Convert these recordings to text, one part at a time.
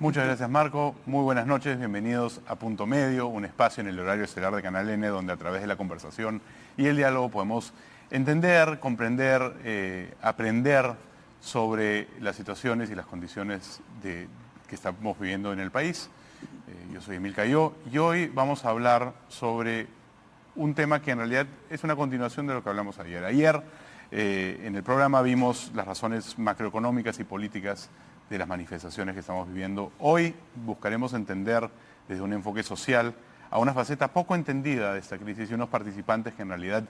Muchas gracias, Marco. Muy buenas noches, bienvenidos a Punto Medio, un espacio en el horario estelar de Canal N donde a través de la conversación y el diálogo podemos entender, comprender, aprender sobre las situaciones y las condiciones que estamos viviendo en el país. Yo soy Emil Cayó y hoy vamos a hablar sobre un tema que en realidad es una continuación de lo que hablamos ayer. Ayer en el programa vimos las razones macroeconómicas y políticas de las manifestaciones que estamos viviendo. Hoy buscaremos entender desde un enfoque social a una faceta poco entendida de esta crisis y unos participantes que en realidad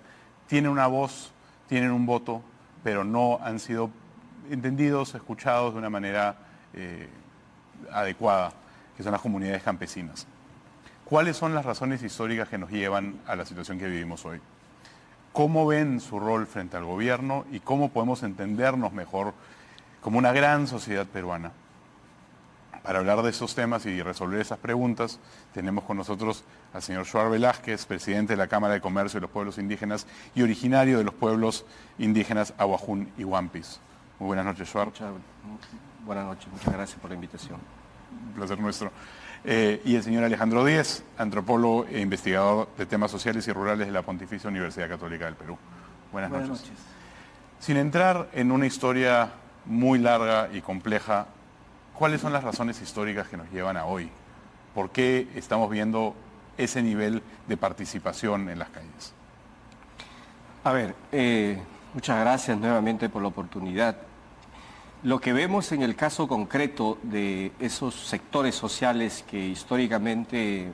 tienen una voz, tienen un voto, pero no han sido entendidos, escuchados de una manera adecuada, que son las comunidades campesinas. ¿Cuáles son las razones históricas que nos llevan a la situación que vivimos hoy? ¿Cómo ven su rol frente al gobierno y cómo podemos entendernos mejor como una gran sociedad peruana? Para hablar de estos temas y resolver esas preguntas, tenemos con nosotros al señor Shuar Velázquez, presidente de la Cámara de Comercio de los Pueblos Indígenas y originario de los pueblos indígenas Ahuajún y Huampis. Muy buenas noches, Shuar. Buenas noches, muchas gracias por la invitación. Un placer nuestro. Y el señor Alejandro Díez, antropólogo e investigador de temas sociales y rurales de la Pontificia Universidad Católica del Perú. Buenas noches. Sin entrar en una historia muy larga y compleja, ¿cuáles son las razones históricas que nos llevan a hoy? ¿Por qué estamos viendo ese nivel de participación en las calles? A ver, muchas gracias nuevamente por la oportunidad. Lo que vemos en el caso concreto de esos sectores sociales que históricamente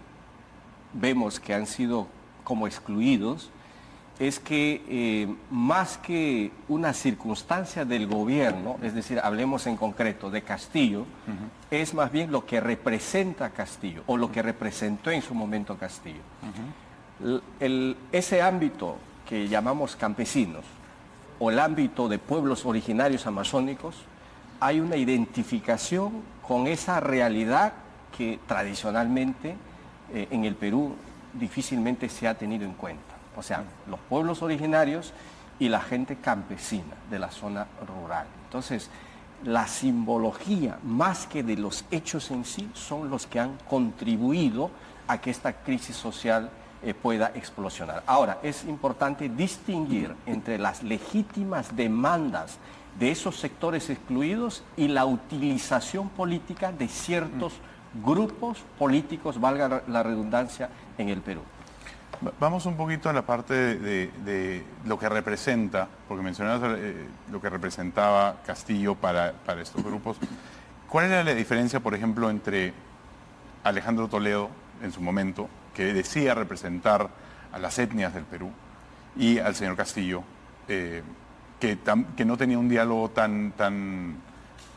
vemos que han sido como excluidos, es que más que una circunstancia del gobierno, es decir, hablemos en concreto de Castillo, es más bien lo que representa Castillo o lo que representó en su momento Castillo. Ese ámbito que llamamos campesinos o el ámbito de pueblos originarios amazónicos, hay una identificación con esa realidad que tradicionalmente en el Perú difícilmente se ha tenido en cuenta. O sea, los pueblos originarios y la gente campesina de la zona rural. Entonces, la simbología, más que de los hechos en sí, son los que han contribuido a que esta crisis social pueda explosionar. Ahora, es importante distinguir entre las legítimas demandas de esos sectores excluidos y la utilización política de ciertos grupos políticos, valga la redundancia, en el Perú. Vamos un poquito a la parte de lo que representa, porque mencionabas lo que representaba Castillo para estos grupos. ¿Cuál era la diferencia, por ejemplo, entre Alejandro Toledo, en su momento, que decía representar a las etnias del Perú, y al señor Castillo, que no tenía un diálogo tan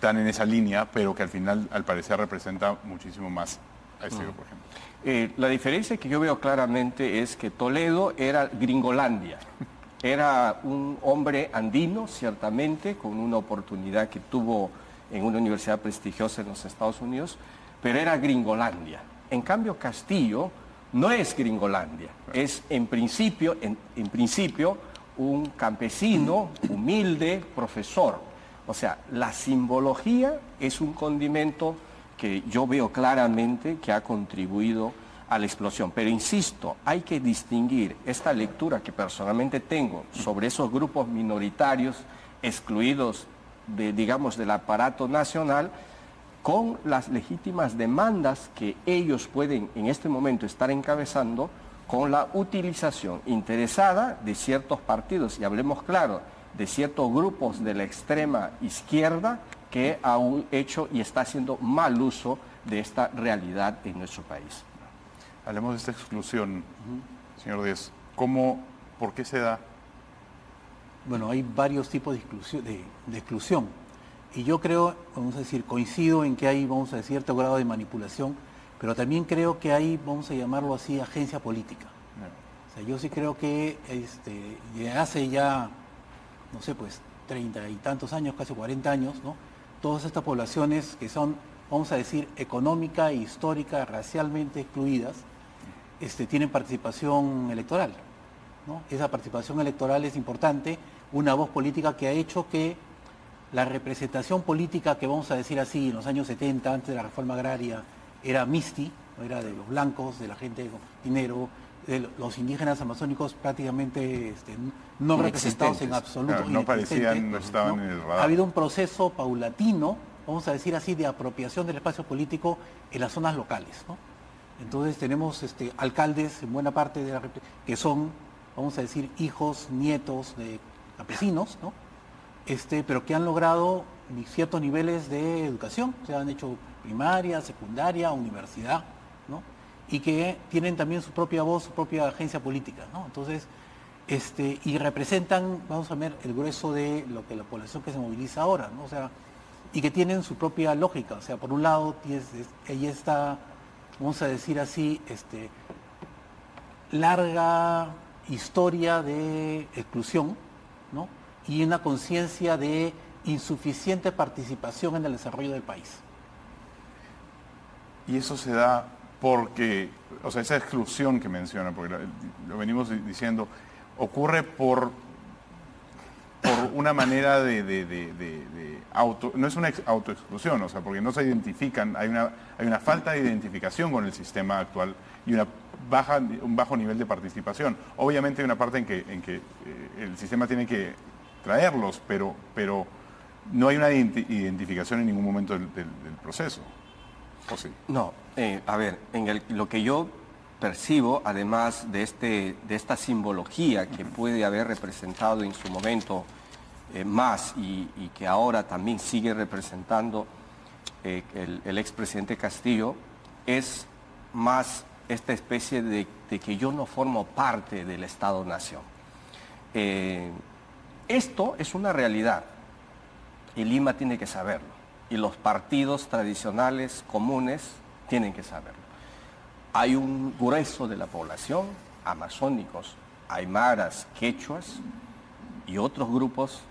en esa línea, pero que al final, al parecer, representa muchísimo más a este grupo, por ejemplo? La diferencia que yo veo claramente es que Toledo era Gringolandia. Era un hombre andino, ciertamente, con una oportunidad que tuvo en una universidad prestigiosa en los Estados Unidos, pero era Gringolandia. En cambio, Castillo no es Gringolandia, es en principio un campesino, humilde, profesor. O sea, la simbología es un condimento que yo veo claramente que ha contribuido a la explosión. Pero insisto, hay que distinguir esta lectura que personalmente tengo sobre esos grupos minoritarios excluidos del aparato nacional con las legítimas demandas que ellos pueden en este momento estar encabezando con la utilización interesada de ciertos partidos, y hablemos claro, de ciertos grupos de la extrema izquierda que ha hecho y está haciendo mal uso de esta realidad en nuestro país. Hablemos de esta exclusión, señor Díez. ¿Por qué se da? Bueno, hay varios tipos de exclusión. Y yo creo, vamos a decir, coincido en que hay, vamos a decir, cierto grado de manipulación, pero también creo que hay, vamos a llamarlo así, agencia política. O sea, yo sí creo que hace ya, no sé, pues 30 y tantos años, casi 40 años, ¿no? Todas estas poblaciones que son, vamos a decir, económica, histórica, racialmente excluidas, tienen participación electoral, ¿no? Esa participación electoral es importante, una voz política que ha hecho que la representación política que vamos a decir así, en los años 70, antes de la reforma agraria, era mixti, ¿no? Era de los blancos, de la gente con dinero, de los indígenas amazónicos prácticamente no representados en absoluto. Claro, no parecían, no estaban en el radar. Ha habido un proceso paulatino, vamos a decir así, de apropiación del espacio político en las zonas locales, ¿no? Entonces tenemos alcaldes en buena parte de que son, vamos a decir, hijos, nietos de campesinos, ¿no? Pero que han logrado ciertos niveles de educación, se han hecho primaria, secundaria, universidad, ¿no? Y que tienen también su propia voz, su propia agencia política, ¿no? Entonces, y representan, vamos a ver, el grueso de lo que la población que se moviliza ahora, ¿no? O sea, y que tienen su propia lógica. O sea, por un lado, ella está, vamos a decir así, larga historia de exclusión, ¿no? Y una conciencia de insuficiente participación en el desarrollo del país. Y eso se da porque, o sea, esa exclusión que menciona, porque lo venimos diciendo, ocurre por una manera no es una autoexclusión, o sea, porque no se identifican, hay una falta de identificación con el sistema actual y un bajo nivel de participación. Obviamente hay una parte en que el sistema tiene que traerlos, pero no hay una identificación en ningún momento del proceso. ¿O sí? No, a ver, lo que yo percibo, además de esta simbología que puede haber representado en su momento más y que ahora también sigue representando el expresidente Castillo, es más esta especie de que yo no formo parte del Estado-Nación. Esto es una realidad y Lima tiene que saberlo y los partidos tradicionales comunes tienen que saberlo. Hay un grueso de la población, amazónicos, aymaras, quechuas y otros grupos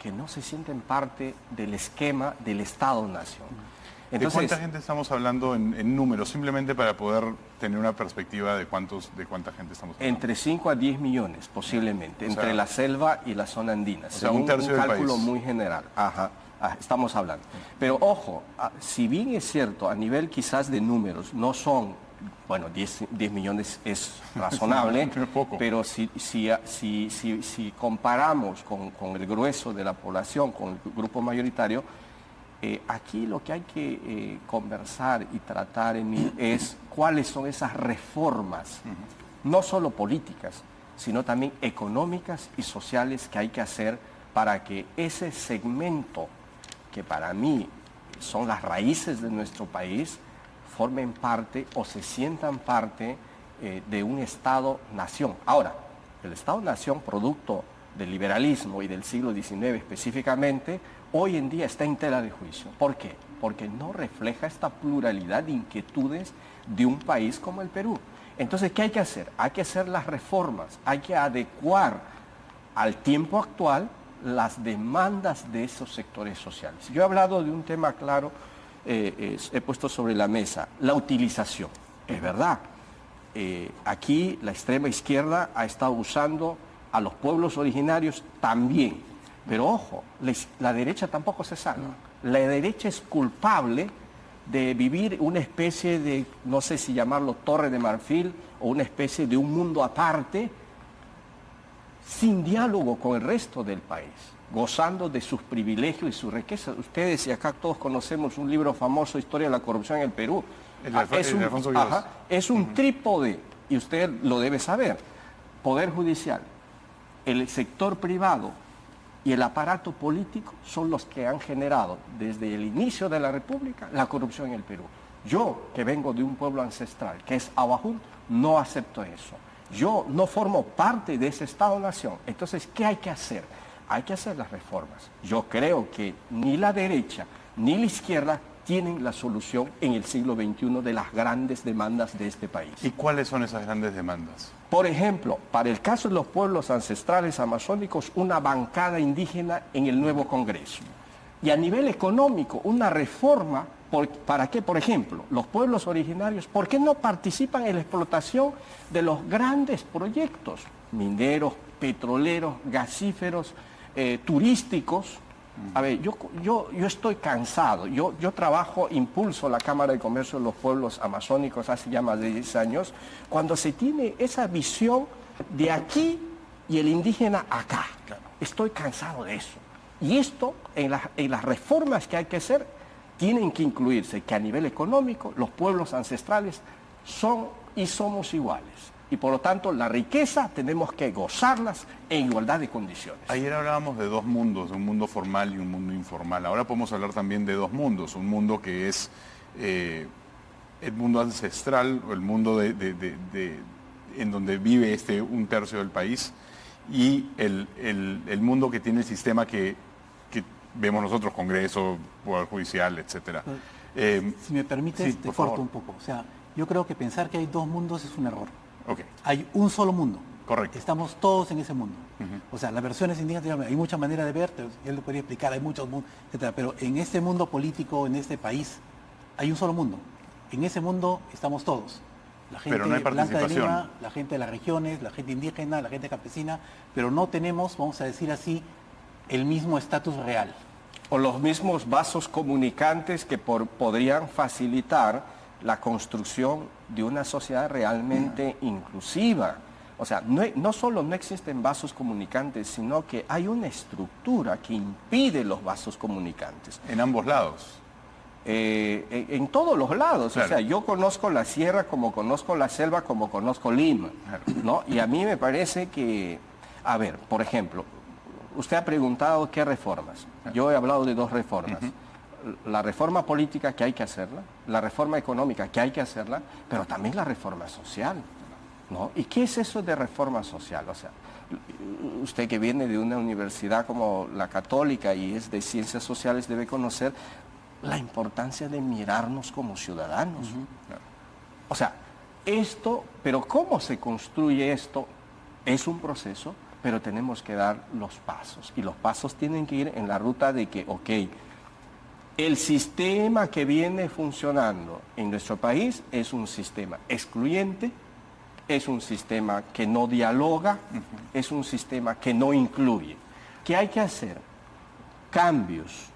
que no se sienten parte del esquema del Estado-Nación. ¿De cuánta gente estamos hablando en números? Simplemente para poder tener una perspectiva de cuánta gente estamos hablando. Entre 5 a 10 millones, posiblemente, entre la selva y la zona andina. O sea, un tercio del cálculo país. muy general. Estamos hablando. Pero ojo, si bien es cierto, a nivel quizás de números, no son, bueno, 10 millones es razonable, poco. pero si comparamos con el grueso de la población, con el grupo mayoritario, aquí lo que hay que conversar y tratar es cuáles son esas reformas, no solo políticas, sino también económicas y sociales que hay que hacer para que ese segmento, que para mí son las raíces de nuestro país, formen parte o se sientan parte de un Estado-nación. Ahora, el Estado-nación, producto del liberalismo y del siglo XIX específicamente, hoy en día está en tela de juicio. ¿Por qué? Porque no refleja esta pluralidad de inquietudes de un país como el Perú. Entonces, ¿qué hay que hacer? Hay que hacer las reformas, hay que adecuar al tiempo actual las demandas de esos sectores sociales. Yo he hablado de un tema claro, he puesto sobre la mesa, la utilización. Es verdad, aquí la extrema izquierda ha estado usando a los pueblos originarios también. Pero ojo, la derecha tampoco se salva. La derecha es culpable de vivir una especie de, no sé si llamarlo Torre de Marfil, o una especie de un mundo aparte, sin diálogo con el resto del país, gozando de sus privilegios y sus riquezas. Ustedes y acá todos conocemos un libro famoso, Historia de la Corrupción en el Perú. Es un trípode, y usted lo debe saber. Poder judicial, el sector privado y el aparato político son los que han generado desde el inicio de la República la corrupción en el Perú. Yo, que vengo de un pueblo ancestral, que es Ahuajún, no acepto eso. Yo no formo parte de ese Estado-Nación. Entonces, ¿qué hay que hacer? Hay que hacer las reformas. Yo creo que ni la derecha ni la izquierda tienen la solución en el siglo XXI de las grandes demandas de este país. ¿Y cuáles son esas grandes demandas? Por ejemplo, para el caso de los pueblos ancestrales amazónicos, una bancada indígena en el nuevo Congreso. Y a nivel económico, una reforma para que, por ejemplo, los pueblos originarios, ¿por qué no participan en la explotación de los grandes proyectos mineros, petroleros, gasíferos, turísticos A ver, yo estoy cansado. Yo impulso la Cámara de Comercio de los Pueblos Amazónicos hace ya más de 10 años, cuando se tiene esa visión de aquí y el indígena acá. Estoy cansado de eso. Y esto, en las reformas que hay que hacer, tienen que incluirse que a nivel económico los pueblos ancestrales son y somos iguales. Y por lo tanto, la riqueza tenemos que gozarlas en igualdad de condiciones. Ayer hablábamos de dos mundos, de un mundo formal y un mundo informal. Ahora podemos hablar también de dos mundos, un mundo que es el mundo ancestral, o el mundo en donde vive un tercio del país, y el mundo que tiene el sistema que vemos nosotros, Congreso, Poder Judicial, etcétera. Si me permites, sí, te corto un poco. O sea, yo creo que pensar que hay dos mundos es un error. Okay. Hay un solo mundo. Correcto. Estamos todos en ese mundo. O sea, las versiones indígenas, hay muchas maneras de ver, él lo podría explicar, hay muchos mundos, etcétera. Pero en este mundo político, en este país, hay un solo mundo. En ese mundo estamos todos. La gente pero no hay blanca de participación. Lima, la gente de las regiones, la gente indígena, la gente campesina, pero no tenemos, vamos a decir así, el mismo estatus real. O los mismos vasos comunicantes que podrían facilitar la construcción de una sociedad realmente inclusiva. O sea, no solo no existen vasos comunicantes, sino que hay una estructura que impide los vasos comunicantes. En ambos lados. En todos los lados. Claro. O sea, yo conozco la sierra como conozco la selva, como conozco Lima. Claro. ¿No? Y a mí me parece que, a ver, por ejemplo, usted ha preguntado qué reformas. Yo he hablado de dos reformas. La reforma política, que hay que hacerla, la reforma económica, que hay que hacerla, pero también la reforma social, ¿no? ¿Y qué es eso de reforma social? O sea, usted que viene de una universidad como la Católica y es de ciencias sociales debe conocer la importancia de mirarnos como ciudadanos. O sea, pero ¿cómo se construye esto? Es un proceso, pero tenemos que dar los pasos. Y los pasos tienen que ir en la ruta de que, ok, el sistema que viene funcionando en nuestro país es un sistema excluyente, es un sistema que no dialoga, es un sistema que no incluye. ¿Qué hay que hacer? Cambios,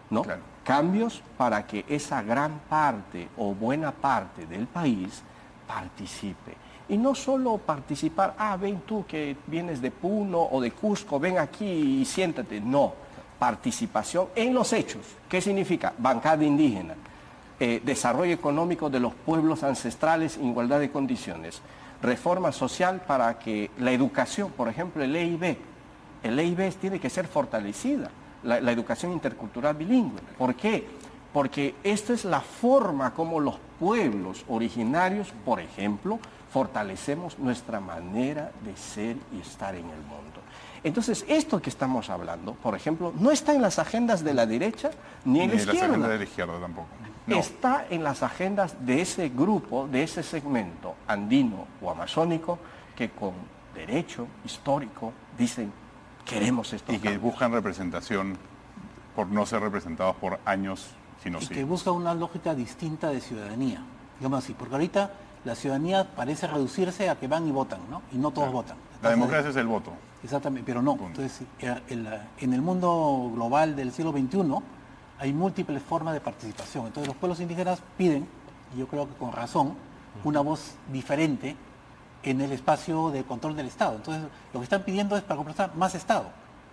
¿no? Claro. Cambios para que esa gran parte o buena parte del país participe. Y no solo participar, ven tú que vienes de Puno o de Cusco, ven aquí y siéntate. No. Participación en los hechos. ¿Qué significa? Bancada indígena, desarrollo económico de los pueblos ancestrales en igualdad de condiciones, reforma social para que la educación, por ejemplo, el EIB tiene que ser fortalecida, la educación intercultural bilingüe. ¿Por qué? Porque esta es la forma como los pueblos originarios, por ejemplo, fortalecemos nuestra manera de ser y estar en el mundo. Entonces, esto que estamos hablando, por ejemplo, no está en las agendas de la derecha ni en la izquierda. Ni en las agendas de la izquierda tampoco. No. Está en las agendas de ese grupo, de ese segmento andino o amazónico, que con derecho histórico dicen, queremos esto. Y que buscan representación por no ser representados por años, sino sí. Y que buscan una lógica distinta de ciudadanía, digamos así, porque ahorita la ciudadanía parece reducirse a que van y votan, ¿no? Y no todos votan. La democracia es el voto. Exactamente, pero no. Entonces, en el mundo global del siglo XXI hay múltiples formas de participación. Entonces, los pueblos indígenas piden, y yo creo que con razón, una voz diferente en el espacio de control del Estado. Entonces, lo que están pidiendo es para comprar más Estado,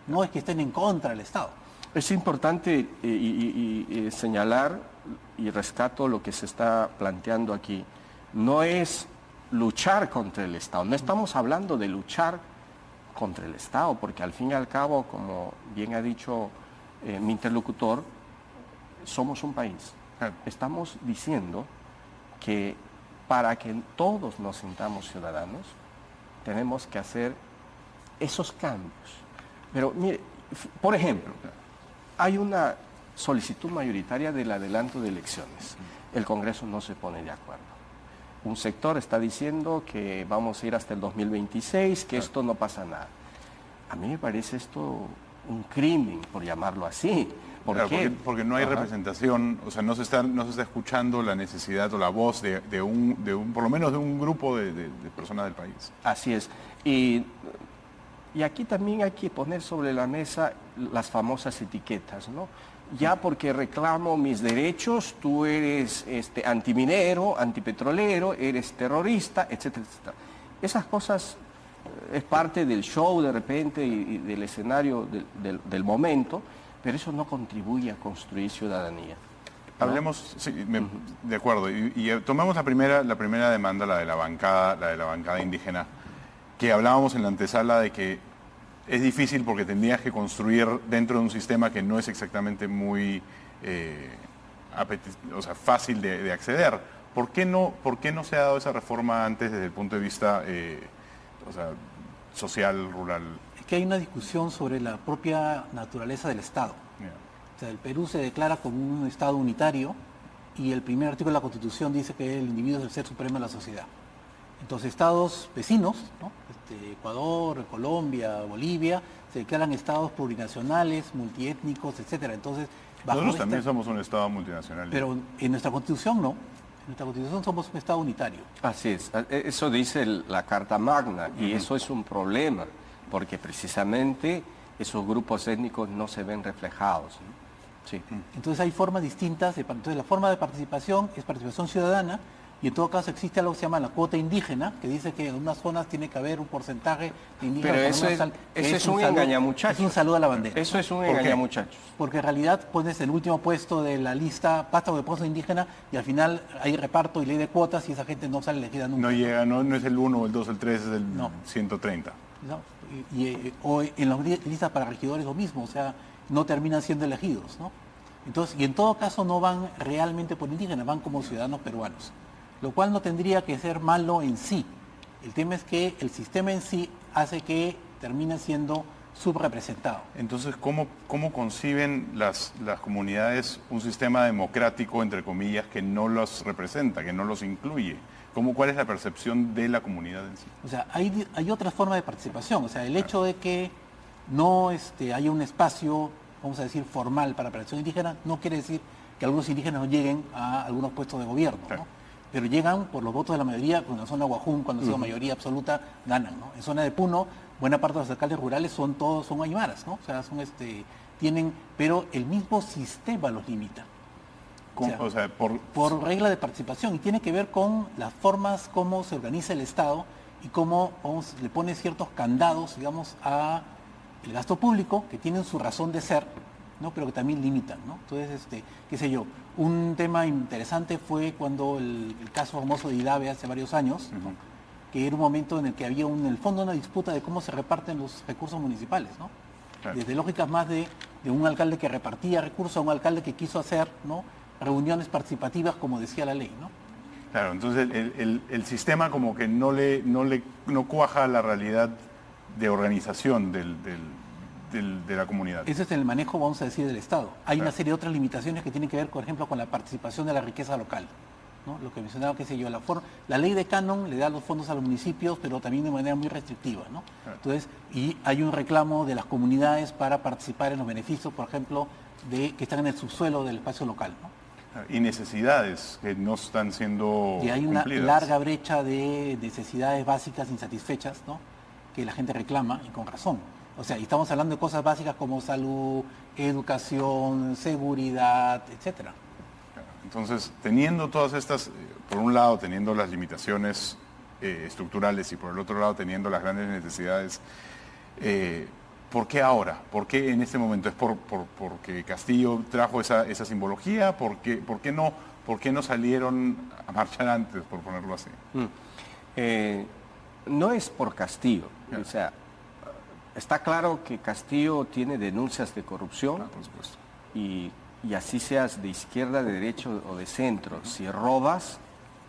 no es que estén en contra del Estado. Es importante señalar, y rescato lo que se está planteando aquí, no es luchar contra el Estado, no estamos hablando de luchar contra el Estado, porque al fin y al cabo, como bien ha dicho mi interlocutor, somos un país. Estamos diciendo que para que todos nos sintamos ciudadanos, tenemos que hacer esos cambios. Pero mire, por ejemplo, hay una solicitud mayoritaria del adelanto de elecciones. El Congreso no se pone de acuerdo. Un sector está diciendo que vamos a ir hasta el 2026, que esto no pasa nada. A mí me parece esto un crimen, por llamarlo así. ¿Por qué? Porque no hay representación, o sea, no se está escuchando la necesidad o la voz de un por lo menos de un grupo de personas del país. Así es. Y Y aquí también hay que poner sobre la mesa las famosas etiquetas, ¿no? Ya porque reclamo mis derechos, tú eres antiminero, antipetrolero, eres terrorista, etcétera, etcétera. Esas cosas es parte del show de repente y del escenario del momento, pero eso no contribuye a construir ciudadanía, ¿no? Hablemos, sí, de acuerdo, y tomamos la primera demanda, la de la bancada indígena, que hablábamos en la antesala de que es difícil porque tendrías que construir dentro de un sistema que no es exactamente muy fácil de acceder. ¿Por qué no se ha dado esa reforma antes desde el punto de vista social, rural? Es que hay una discusión sobre la propia naturaleza del Estado. Yeah. O sea, el Perú se declara como un Estado unitario y el primer artículo de la Constitución dice que el individuo es el ser supremo de la sociedad. Entonces, estados vecinos, ¿no? Ecuador, Colombia, Bolivia, se declaran estados plurinacionales, multiétnicos, etcétera. Entonces, nosotros también somos un Estado multinacional. Pero en nuestra Constitución no. En nuestra Constitución somos un Estado unitario. Así es, eso dice la Carta Magna y eso es un problema, porque precisamente esos grupos étnicos no se ven reflejados, ¿no? Sí. Entonces hay formas distintas, entonces la forma de participación es participación ciudadana y en todo caso existe algo que se llama la cuota indígena, que dice que en unas zonas tiene que haber un porcentaje de indígenas. Pero eso es un engañamuchachos. Es un saludo a la bandera. Eso es un engañamuchachos. Porque en realidad pones el último puesto de la lista, basta de puesto indígena y al final hay reparto y ley de cuotas y esa gente no sale elegida nunca. No llega, no es el 1, el 2, el 3, es el 130. ¿No? O en las listas para regidores lo mismo, o sea, no terminan siendo elegidos, ¿no? Entonces, y en todo caso no van realmente por indígenas, van como ciudadanos peruanos, lo cual no tendría que ser malo en sí. El tema es que el sistema en sí hace que termine siendo subrepresentado. Entonces, ¿cómo conciben las comunidades un sistema democrático, entre comillas, que no los representa, que no los incluye? ¿Cuál es la percepción de la comunidad en sí? O sea, hay otras formas de participación. O sea, el hecho de que no haya un espacio, vamos a decir, formal para la participación indígena, no quiere decir que algunos indígenas no lleguen a algunos puestos de gobierno, ¿no? Pero llegan por los votos de la mayoría. En la zona de Guajún, cuando ha sido mayoría absoluta, ganan, ¿no? En zona de Puno, buena parte de los alcaldes rurales son aymaras, ¿no? O sea, pero el mismo sistema los limita. Por regla de participación, y tiene que ver con las formas como se organiza el Estado y cómo le pone ciertos candados, digamos, a el gasto público, que tienen su razón de ser, ¿no? Pero que también limitan, ¿no? Entonces, qué sé yo, un tema interesante fue cuando el caso famoso de Idave hace varios años, ¿no? Que era un momento en el que había en el fondo una disputa de cómo se reparten los recursos municipales, ¿no? Claro. Desde lógicas más de un alcalde que repartía recursos a un alcalde que quiso hacer, ¿no?, reuniones participativas, como decía la ley, ¿no? Claro, entonces el sistema como que no cuaja la realidad de organización de la comunidad. Ese es el manejo, vamos a decir, del Estado. Hay una serie de otras limitaciones que tienen que ver, por ejemplo, con la participación de la riqueza local, ¿no? Lo que mencionaba, qué sé yo, la ley de canon le da los fondos a los municipios, pero también de manera muy restrictiva, ¿no? Entonces, y hay un reclamo de las comunidades para participar en los beneficios, por ejemplo, que están en el subsuelo del espacio local, ¿no? Y necesidades que no están siendo y hay cumplidas. Una larga brecha de necesidades básicas insatisfechas, ¿no?, que la gente reclama, y con razón. O sea, y estamos hablando de cosas básicas como salud, educación, seguridad, etcétera. Entonces, teniendo todas estas, por un lado teniendo las limitaciones estructurales y por el otro lado teniendo las grandes necesidades, ¿por qué ahora? ¿Por qué en este momento? ¿Es porque Castillo trajo esa simbología? ¿Por qué no salieron a marchar antes, por ponerlo así? No es por Castillo. O sea, está claro que Castillo tiene denuncias de corrupción. Por supuesto. Y así seas de izquierda, de derecha o de centro. Si robas,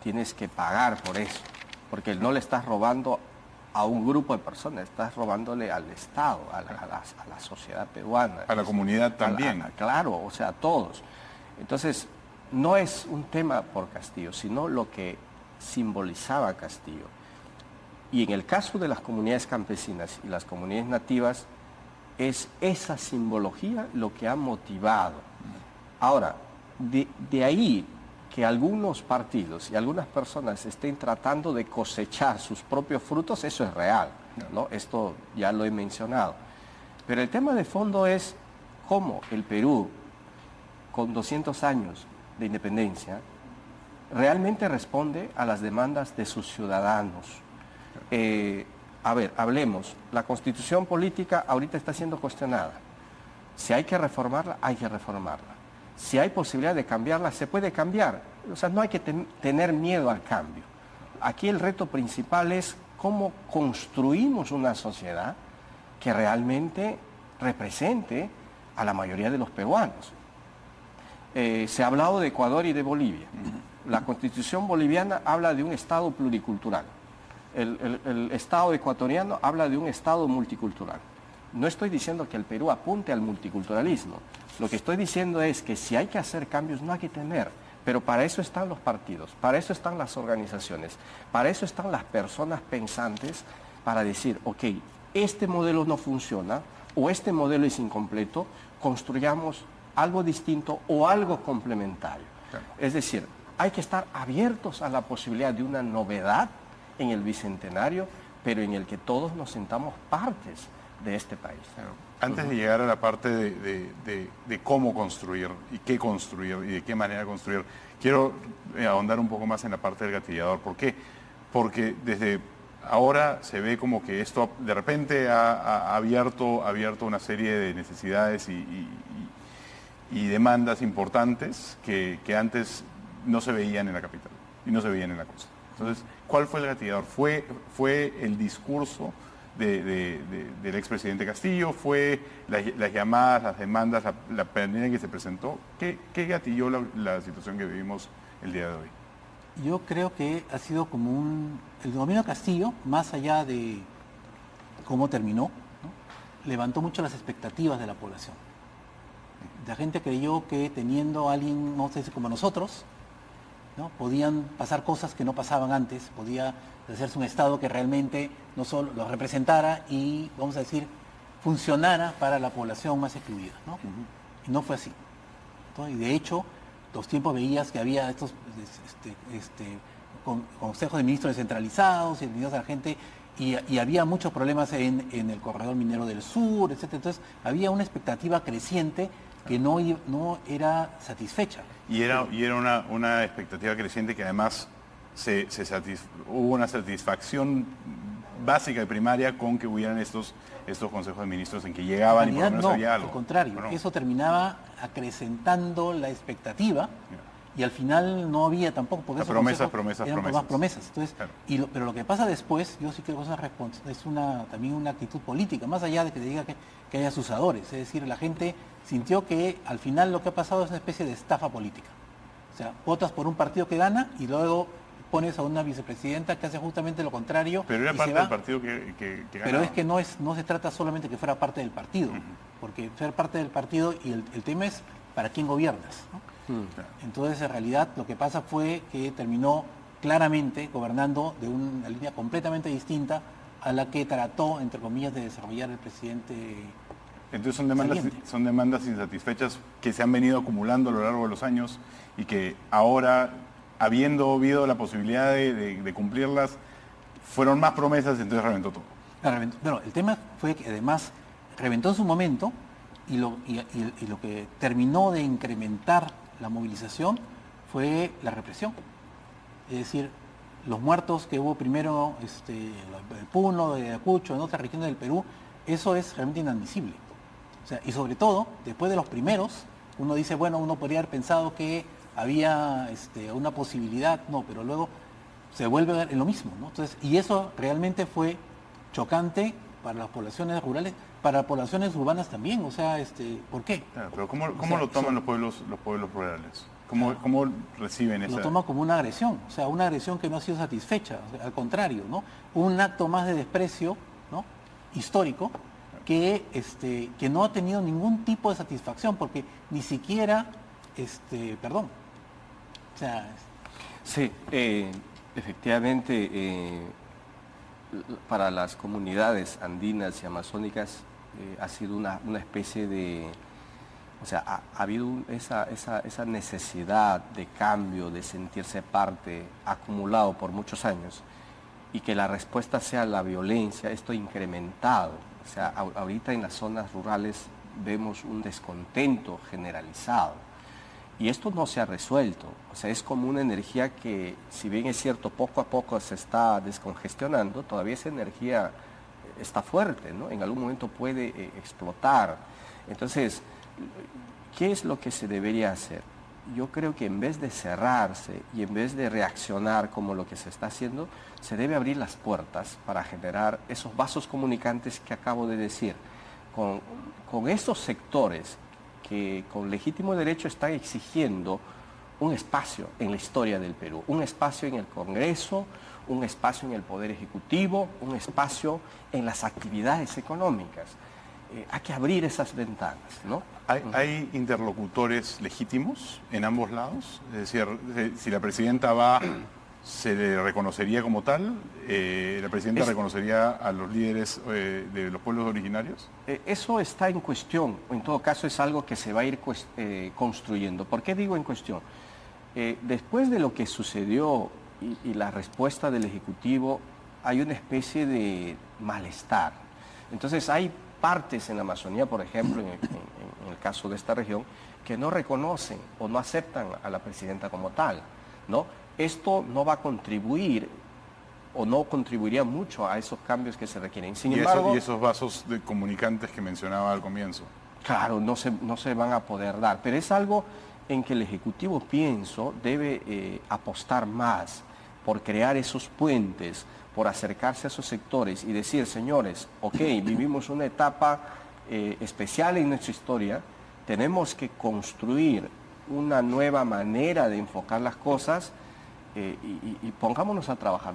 tienes que pagar por eso. Porque no le estás robando a un grupo de personas, estás robándole al Estado, a la sociedad peruana. A la comunidad también. Claro, o sea, a todos. Entonces, no es un tema por Castillo, sino lo que simbolizaba Castillo. Y en el caso de las comunidades campesinas y las comunidades nativas, es esa simbología lo que ha motivado. Ahora, de ahí que algunos partidos y algunas personas estén tratando de cosechar sus propios frutos, eso es real. ¿no? Esto ya lo he mencionado. Pero el tema de fondo es cómo el Perú, con 200 años de independencia, realmente responde a las demandas de sus ciudadanos. A ver, hablemos. La constitución política ahorita está siendo cuestionada. Si hay que reformarla, hay que reformarla. Si hay posibilidad de cambiarla, se puede cambiar. O sea, no hay que tener miedo al cambio. Aquí el reto principal es cómo construimos una sociedad que realmente represente a la mayoría de los peruanos. Se ha hablado de Ecuador y de Bolivia. La constitución boliviana habla de un Estado pluricultural. El Estado ecuatoriano habla de un Estado multicultural. No estoy diciendo que el Perú apunte al multiculturalismo. Lo que estoy diciendo es que si hay que hacer cambios no hay que temer. Pero para eso están los partidos, para eso están las organizaciones, para eso están las personas pensantes, para decir, ok, este modelo no funciona o este modelo es incompleto, construyamos algo distinto o algo complementario. Claro. Es decir, hay que estar abiertos a la posibilidad de una novedad en el Bicentenario, pero en el que todos nos sentamos partes de este país. Claro. Antes de llegar a la parte de cómo construir y qué construir y de qué manera construir, quiero ahondar un poco más en la parte del gatillador. ¿Por qué? Porque desde ahora se ve como que esto de repente ha abierto una serie de necesidades y demandas importantes que antes no se veían en la capital y no se veían en la costa. Entonces, ¿cuál fue el gatillador? ¿Fue el discurso del expresidente Castillo? ¿Fue las llamadas, las demandas, la pandemia que se presentó? ¿Qué gatilló la situación que vivimos el día de hoy? Yo creo que ha sido como el gobierno de Castillo, más allá de cómo terminó, ¿no?, levantó mucho las expectativas de la población. La gente creyó que teniendo a alguien, no sé, como nosotros, ¿no?, podían pasar cosas que no pasaban antes, podía hacerse un Estado que realmente no solo los representara y, vamos a decir, funcionara para la población más excluida, ¿no? Y no fue así. Y de hecho, los tiempos veías que había estos consejos de ministros descentralizados y ministros de la gente, y había muchos problemas en el corredor minero del sur, etcétera. Entonces, había una expectativa creciente que no era satisfecha. Y era una expectativa creciente que además hubo una satisfacción básica y primaria con que hubieran estos consejos de ministros en que llegaban y por lo menos había algo. Al contrario, bueno, eso terminaba acrecentando la expectativa y al final no había tampoco, porque esos promesas. Más promesas. Entonces, claro. Pero lo que pasa después, yo sí creo que es también una actitud política, más allá de que te diga que haya susadores. Es decir, la gente sintió que al final lo que ha pasado es una especie de estafa política. O sea, votas por un partido que gana y luego pones a una vicepresidenta que hace justamente lo contrario. Pero era parte del partido que ganaba. Pero es que no se trata solamente que fuera parte del partido, porque ser parte del partido y el tema es para quién gobiernas, ¿no? Entonces, en realidad, lo que pasa fue que terminó claramente gobernando de una línea completamente distinta a la que trató, entre comillas, de desarrollar el presidente. Entonces son demandas insatisfechas que se han venido acumulando a lo largo de los años y que ahora, habiendo habido la posibilidad de cumplirlas, fueron más promesas, entonces reventó todo. Bueno, el tema fue que además reventó en su momento y lo que terminó de incrementar la movilización fue la represión. Es decir, los muertos que hubo primero, el Puno, de Ayacucho, en otras regiones del Perú, eso es realmente inadmisible. O sea, y sobre todo, después de los primeros, uno dice, bueno, uno podría haber pensado que había una posibilidad, no, pero luego se vuelve en lo mismo, ¿no? Entonces, y eso realmente fue chocante para las poblaciones rurales, para las poblaciones urbanas también, o sea, ¿por qué? Claro, pero ¿cómo lo toman los pueblos rurales? ¿Cómo reciben eso? Lo toman como una agresión, o sea, una agresión que no ha sido satisfecha, o sea, al contrario, ¿no? Un acto más de desprecio, ¿no?, histórico, que no ha tenido ningún tipo de satisfacción, porque ni siquiera, perdón, o sea... Sí, efectivamente, para las comunidades andinas y amazónicas ha sido una especie de... O sea, ha habido esa necesidad de cambio, de sentirse parte, acumulado por muchos años. y que la respuesta sea la violencia, esto incrementado. O sea, ahorita en las zonas rurales vemos un descontento generalizado y esto no se ha resuelto. O sea, es como una energía que, si bien es cierto, poco a poco se está descongestionando, todavía esa energía está fuerte, ¿no? En algún momento puede explotar. Entonces, ¿qué es lo que se debería hacer? Yo creo que en vez de cerrarse y en vez de reaccionar como lo que se está haciendo, se debe abrir las puertas para generar esos vasos comunicantes que acabo de decir, con esos sectores que con legítimo derecho están exigiendo un espacio en la historia del Perú, un espacio en el Congreso, un espacio en el Poder Ejecutivo, un espacio en las actividades económicas. Hay que abrir esas ventanas, ¿no? ¿Hay interlocutores legítimos en ambos lados? Es decir, si la presidenta va, ¿se le reconocería como tal? ¿La presidenta reconocería a los líderes de los pueblos originarios? Eso está en cuestión, en todo caso es algo que se va a ir construyendo. ¿Por qué digo en cuestión? Después de lo que sucedió y la respuesta del Ejecutivo, hay una especie de malestar. Entonces hay partes en la Amazonía, por ejemplo, en el caso de esta región, que no reconocen o no aceptan a la presidenta como tal, ¿no? Esto no va a contribuir o no contribuiría mucho a esos cambios que se requieren. Sin embargo, y esos vasos de comunicantes que mencionaba al comienzo. Claro, no se van a poder dar, pero es algo en que el Ejecutivo, pienso, debe apostar más por crear esos puentes, por acercarse a esos sectores y decir, señores, ok, vivimos una etapa especial en nuestra historia, tenemos que construir una nueva manera de enfocar las cosas y pongámonos a trabajar.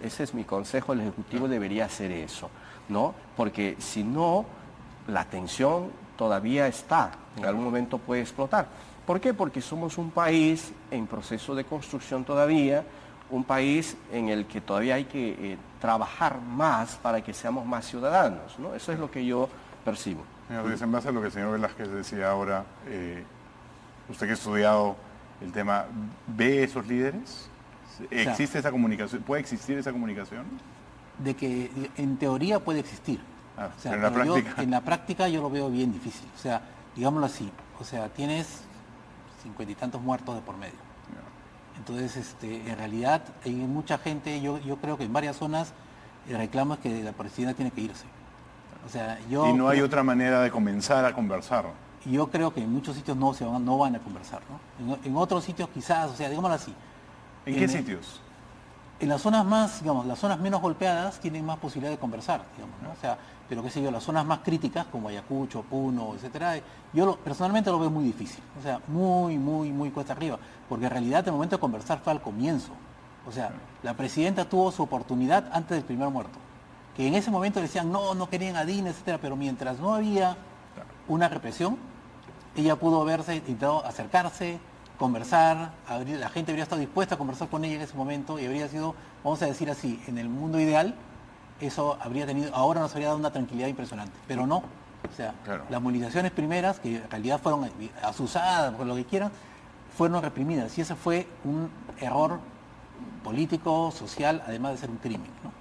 Ese es mi consejo, el Ejecutivo debería hacer eso, ¿no? Porque si no, la tensión todavía está, en algún momento puede explotar. ¿Por qué? Porque somos un país en proceso de construcción todavía, un país en el que todavía hay que trabajar más para que seamos más ciudadanos, ¿no? Eso es lo que yo percibo. Señor Díaz, en base a lo que el señor Velázquez decía ahora, usted que ha estudiado el tema, ¿ve esos líderes? ¿Existe esa comunicación? ¿Puede existir esa comunicación? De que en teoría puede existir. O sea, pero en la práctica. En la práctica yo lo veo bien difícil. O sea, digámoslo así, o sea, tienes 50 y tantos muertos de por medio. Entonces, en realidad hay mucha gente, yo creo que en varias zonas el reclamo es que la presidenta tiene que irse. O sea, y no hay otra manera de comenzar a conversar. Yo creo que en muchos sitios no van a conversar, ¿no? En otros sitios quizás, o sea, digámoslo así. ¿En qué sitios? En las zonas más, digamos, las zonas menos golpeadas tienen más posibilidad de conversar, digamos, ¿no? O sea, pero qué sé yo, las zonas más críticas como Ayacucho, Puno, etcétera, personalmente lo veo muy difícil, o sea, muy cuesta arriba, porque en realidad el momento de conversar fue al comienzo. O sea, la presidenta tuvo su oportunidad antes del primer muerto, que en ese momento decían no querían a Dina, etcétera, pero mientras no había una represión, ella pudo haberse intentado acercarse, conversar, la gente habría estado dispuesta a conversar con ella en ese momento y habría sido, vamos a decir así, en el mundo ideal, eso ahora nos habría dado una tranquilidad impresionante, pero no. O sea, las movilizaciones primeras, que en realidad fueron asusadas, por lo que quieran, fueron reprimidas y ese fue un error político, social, además de ser un crimen, ¿no?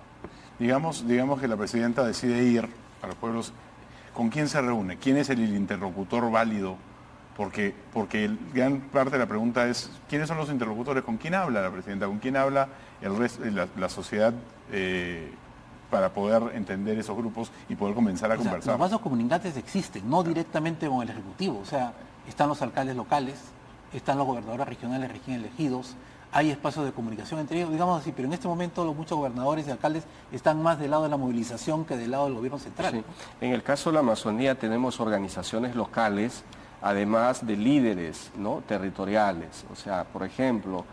Digamos que la presidenta decide ir a los pueblos. ¿Con quién se reúne? ¿Quién es el interlocutor válido? Porque gran parte de la pregunta es, ¿quiénes son los interlocutores? ¿Con quién habla la presidenta? ¿Con quién habla el resto, la sociedad para poder entender esos grupos y poder comenzar a conversar? Los vasos comunicantes existen, no directamente con el Ejecutivo. O sea, están los alcaldes locales, están los gobernadores regionales recién elegidos, hay espacios de comunicación entre ellos, digamos así, pero en este momento muchos gobernadores y alcaldes están más del lado de la movilización que del lado del gobierno central. Sí. En el caso de la Amazonía tenemos organizaciones locales, además de líderes, ¿no?, territoriales. O sea, por ejemplo,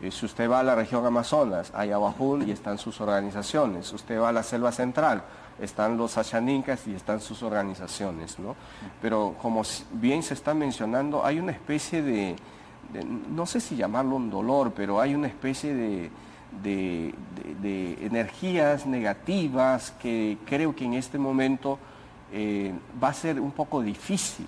si usted va a la región Amazonas, hay Abajún y están sus organizaciones. Usted va a la selva central, están los Achanincas y están sus organizaciones, ¿no? Pero como bien se está mencionando, hay una especie de no sé si llamarlo un dolor, pero hay una especie de energías negativas que creo que en este momento va a ser un poco difícil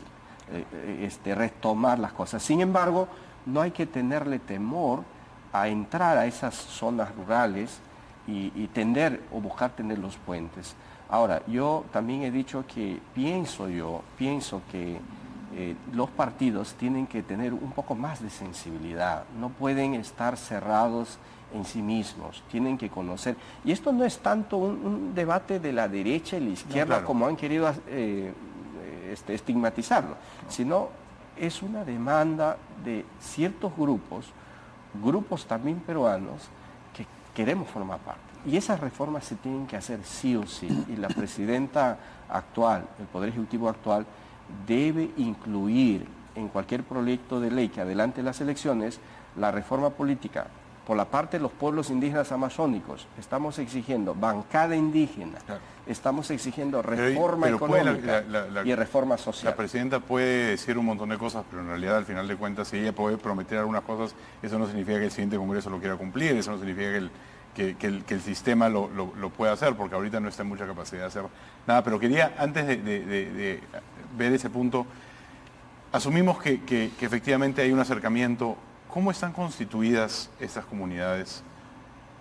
retomar las cosas. Sin embargo, no hay que tenerle temor a entrar a esas zonas rurales y tender o buscar tender los puentes. Ahora, yo también he dicho que pienso que los partidos tienen que tener un poco más de sensibilidad, no pueden estar cerrados en sí mismos, tienen que conocer. Y esto no es tanto un debate de la derecha y la izquierda, no, claro, como han querido estigmatizarlo, sino es una demanda de ciertos grupos también peruanos, que queremos formar parte. Y esas reformas se tienen que hacer sí o sí. Y la presidenta actual, el Poder Ejecutivo actual, debe incluir en cualquier proyecto de ley que adelante las elecciones la reforma política. Por la parte de los pueblos indígenas amazónicos, estamos exigiendo bancada indígena, claro, estamos exigiendo reforma económica y reforma social. La presidenta puede decir un montón de cosas, pero en realidad al final de cuentas, si ella puede prometer algunas cosas, eso no significa que el siguiente Congreso lo quiera cumplir, eso no significa que el sistema lo pueda hacer, porque ahorita no está en mucha capacidad de hacer nada. Pero quería, antes de ver ese punto, asumimos que efectivamente hay un acercamiento. ¿Cómo están constituidas estas comunidades?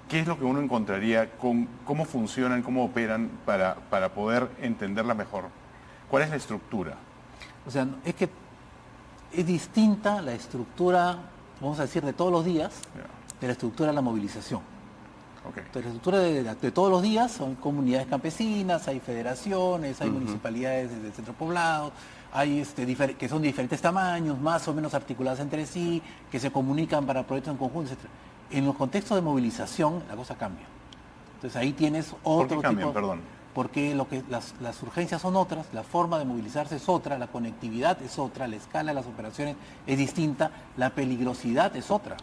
¿Qué es lo que uno encontraría? ¿Cómo funcionan, cómo operan para poder entenderla mejor? ¿Cuál es la estructura? O sea, es que es distinta la estructura, vamos a decir, de todos los días, de la estructura de la movilización. Okay. Entonces, la estructura de todos los días son comunidades campesinas, hay federaciones, hay municipalidades de centro poblado, hay que son de diferentes tamaños, más o menos articuladas entre sí, que se comunican para proyectos en conjunto, etc. En los contextos de movilización la cosa cambia. Entonces ahí tienes otro ¿Por qué cambian, tipo, perdón? Porque las urgencias son otras, la forma de movilizarse es otra, la conectividad es otra, la escala de las operaciones es distinta, la peligrosidad es otra.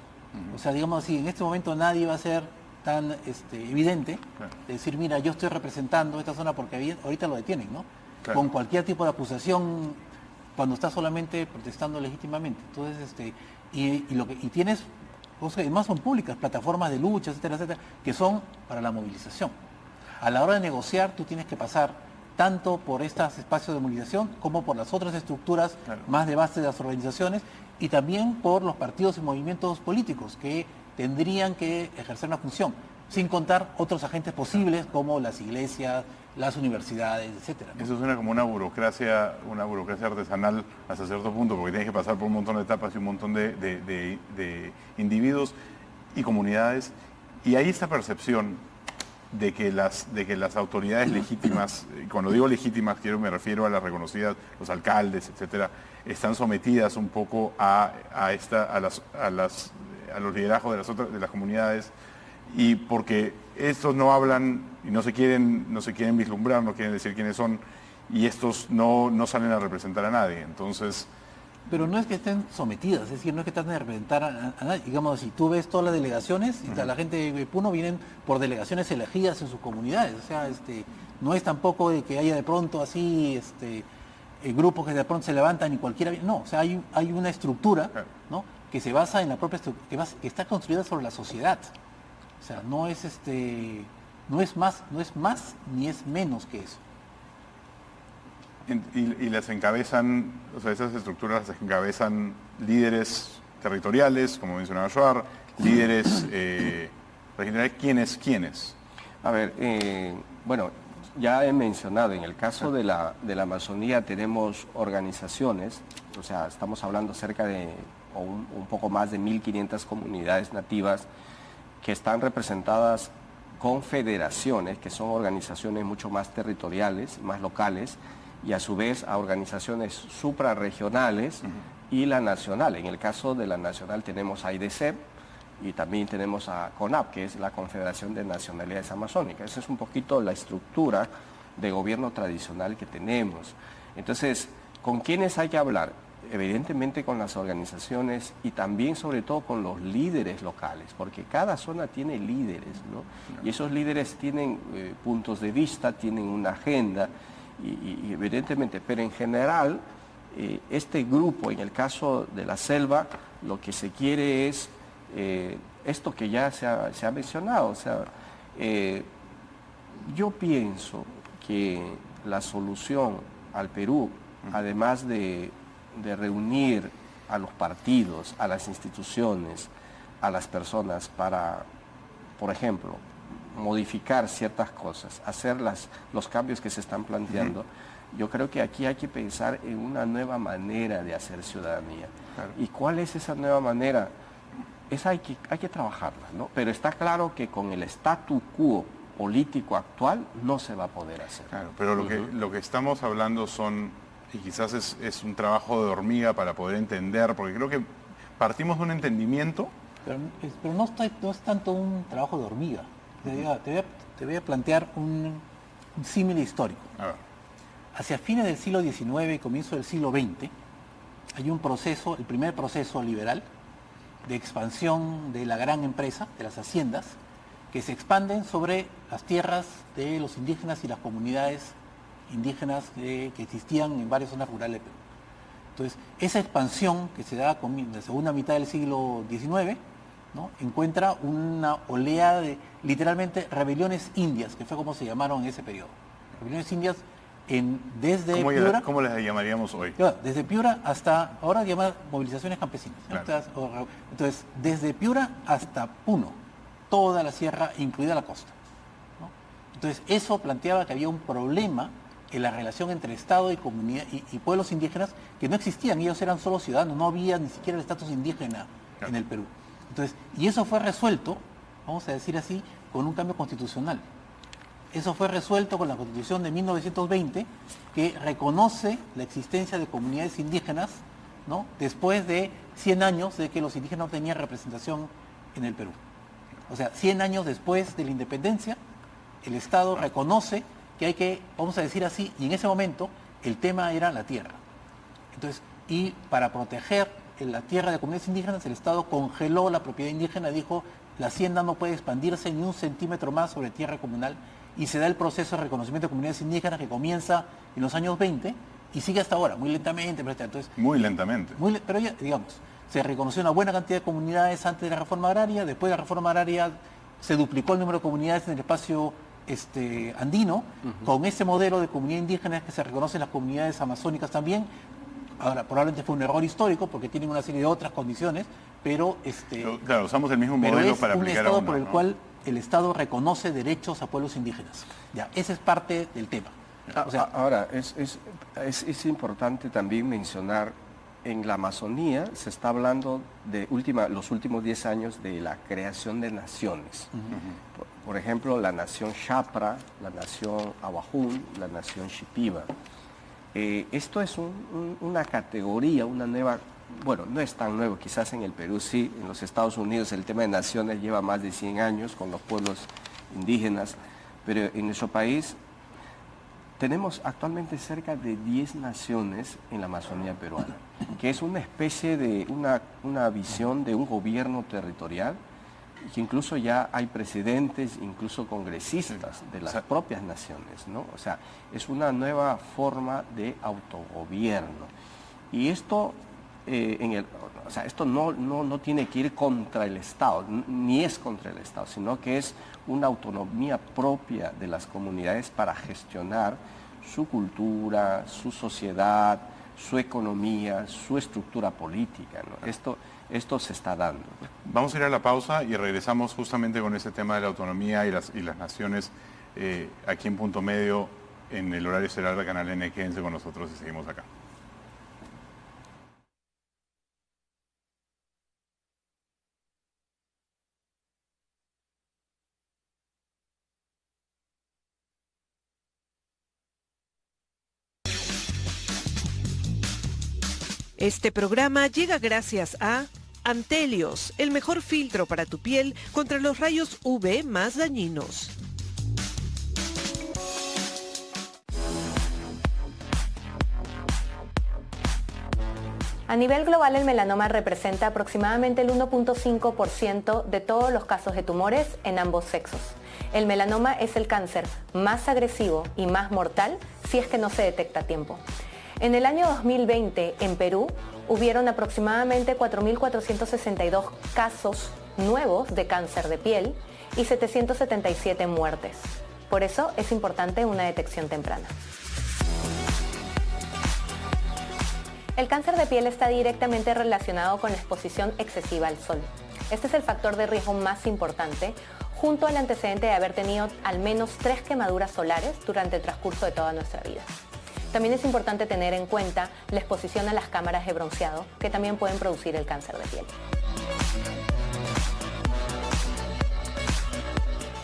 O sea, digamos así, en este momento nadie va a ser tan evidente de decir, mira, yo estoy representando esta zona porque ahorita lo detienen, ¿no? Claro. Con cualquier tipo de acusación cuando está solamente protestando legítimamente. Entonces, y tienes cosas que además son públicas, plataformas de lucha, etcétera, etcétera, que son para la movilización. A la hora de negociar, tú tienes que pasar tanto por estos espacios de movilización como por las otras estructuras, claro, más de base de las organizaciones, y también por los partidos y movimientos políticos que tendrían que ejercer una función, sin contar otros agentes posibles como las iglesias, las universidades, etcétera, ¿no? Eso suena como una burocracia artesanal hasta cierto punto, porque tienes que pasar por un montón de etapas y un montón de individuos y comunidades. Y hay esta percepción de que las autoridades legítimas, cuando digo legítimas me refiero a las reconocidas, los alcaldes, etcétera, están sometidas un poco a los liderazgos de las comunidades, y porque estos no hablan y no se quieren vislumbrar, no quieren decir quiénes son, y estos no salen a representar a nadie. Entonces, pero no es que estén sometidas, es decir, no es que traten de representar a nadie. Digamos, si tú ves todas las delegaciones, y la gente de Puno vienen por delegaciones elegidas en sus comunidades. O sea, no es tampoco de que haya de pronto así grupos que de pronto se levantan y cualquiera. No, o sea, hay una estructura, ¿no?, que se basa en la propia estructura, que está construida sobre la sociedad. O sea, no es más ni es menos que eso. Y las encabezan, o sea, esas estructuras las encabezan líderes territoriales, como mencionaba Joar, líderes regionales. ¿Quiénes? A ver, bueno, ya he mencionado, en el caso de la Amazonía tenemos organizaciones, o sea, estamos hablando cerca de un poco más de 1.500 comunidades nativas que están representadas con federaciones, que son organizaciones mucho más territoriales, más locales, y a su vez a organizaciones suprarregionales y la nacional. En el caso de la nacional tenemos a IDC y también tenemos a CONAP, que es la Confederación de Nacionalidades Amazónicas. Esa es un poquito la estructura de gobierno tradicional que tenemos. Entonces, ¿con quiénes hay que hablar? Evidentemente con las organizaciones y también sobre todo con los líderes locales, porque cada zona tiene líderes, ¿no? Y esos líderes tienen puntos de vista, tienen una agenda, y evidentemente, pero en general, este grupo, en el caso de la selva, lo que se quiere es esto que ya se ha mencionado. O sea, yo pienso que la solución al Perú, además de reunir a los partidos, a las instituciones, a las personas para, por ejemplo, modificar ciertas cosas, hacer los cambios que se están planteando, yo creo que aquí hay que pensar en una nueva manera de hacer ciudadanía. Claro. ¿Y cuál es esa nueva manera? Esa hay que trabajarla, ¿no? Pero está claro que con el statu quo político actual no se va a poder hacer. Claro, pero lo que estamos hablando son, y quizás es un trabajo de hormiga para poder entender, porque creo que partimos de un entendimiento. Pero no es tanto un trabajo de hormiga. Te voy a plantear un símil histórico. A ver. Hacia fines del siglo XIX y comienzo del siglo XX, hay un proceso, el primer proceso liberal, de expansión de la gran empresa, de las haciendas, que se expanden sobre las tierras de los indígenas y las comunidades indígenas que existían en varias zonas rurales de Perú. Entonces, esa expansión que se da en la segunda mitad del siglo XIX, ¿no?, encuentra una oleada de, literalmente, rebeliones indias, que fue como se llamaron en ese periodo. Rebeliones indias desde Piura. ¿Cómo les llamaríamos hoy? Desde Piura hasta, ahora llamadas movilizaciones campesinas. Claro. Entonces, desde Piura hasta Puno, toda la sierra, incluida la costa, ¿no? Entonces, eso planteaba que había un problema en la relación entre Estado y comunidad y pueblos indígenas que no existían. Ellos eran solo ciudadanos, no había ni siquiera el estatus indígena en el Perú. Entonces, y eso fue resuelto, vamos a decir así, con un cambio constitucional. Eso fue resuelto con la Constitución de 1920, que reconoce la existencia de comunidades indígenas, ¿no?, después de 100 años de que los indígenas no tenían representación en el Perú. O sea, 100 años después de la independencia, el Estado reconoce que hay que, vamos a decir así, y en ese momento el tema era la tierra. Entonces, y para proteger la tierra de comunidades indígenas, el Estado congeló la propiedad indígena, dijo, la hacienda no puede expandirse ni un centímetro más sobre tierra comunal, y se da el proceso de reconocimiento de comunidades indígenas que comienza en los años 20 y sigue hasta ahora, muy lentamente. Entonces, muy lentamente. Pero ya, digamos, se reconoció una buena cantidad de comunidades antes de la reforma agraria, después de la reforma agraria se duplicó el número de comunidades en el espacio andino, con ese modelo de comunidad indígena que se reconocen las comunidades amazónicas también. Ahora, probablemente fue un error histórico porque tienen una serie de otras condiciones, pero claro, usamos el mismo modelo para aplicar a un estado uno, por el ¿no? cual el Estado reconoce derechos a pueblos indígenas. Ya, ese es parte del tema. O sea, ahora, es importante también mencionar, en la Amazonía se está hablando de los últimos 10 años de la creación de naciones. Por ejemplo, la nación Chapra, la nación Awajún, la nación Shipiba. Esto es una categoría, una nueva. Bueno, no es tan nuevo, quizás en el Perú sí, en los Estados Unidos el tema de naciones lleva más de 100 años con los pueblos indígenas, pero en nuestro país tenemos actualmente cerca de 10 naciones en la Amazonía peruana, que es una especie de una visión de un gobierno territorial, y que incluso ya hay presidentes, incluso congresistas de las propias naciones, ¿no? O sea, es una nueva forma de autogobierno. Y esto esto no tiene que ir contra el Estado, ni es contra el Estado, sino que es una autonomía propia de las comunidades para gestionar su cultura, su sociedad, su economía, su estructura política, ¿no? Esto se está dando. Vamos a ir a la pausa y regresamos justamente con ese tema de la autonomía y las naciones aquí en Punto Medio, en el horario estelar de Canal N. Quédense con nosotros y seguimos acá. Este programa llega gracias a Antelios, el mejor filtro para tu piel contra los rayos UV más dañinos. A nivel global, el melanoma representa aproximadamente el 1.5% de todos los casos de tumores en ambos sexos. El melanoma es el cáncer más agresivo y más mortal si es que no se detecta a tiempo. En el año 2020, en Perú, hubieron aproximadamente 4.462 casos nuevos de cáncer de piel y 777 muertes. Por eso es importante una detección temprana. El cáncer de piel está directamente relacionado con la exposición excesiva al sol. Este es el factor de riesgo más importante, junto al antecedente de haber tenido al menos 3 quemaduras solares durante el transcurso de toda nuestra vida. También es importante tener en cuenta la exposición a las cámaras de bronceado, que también pueden producir el cáncer de piel.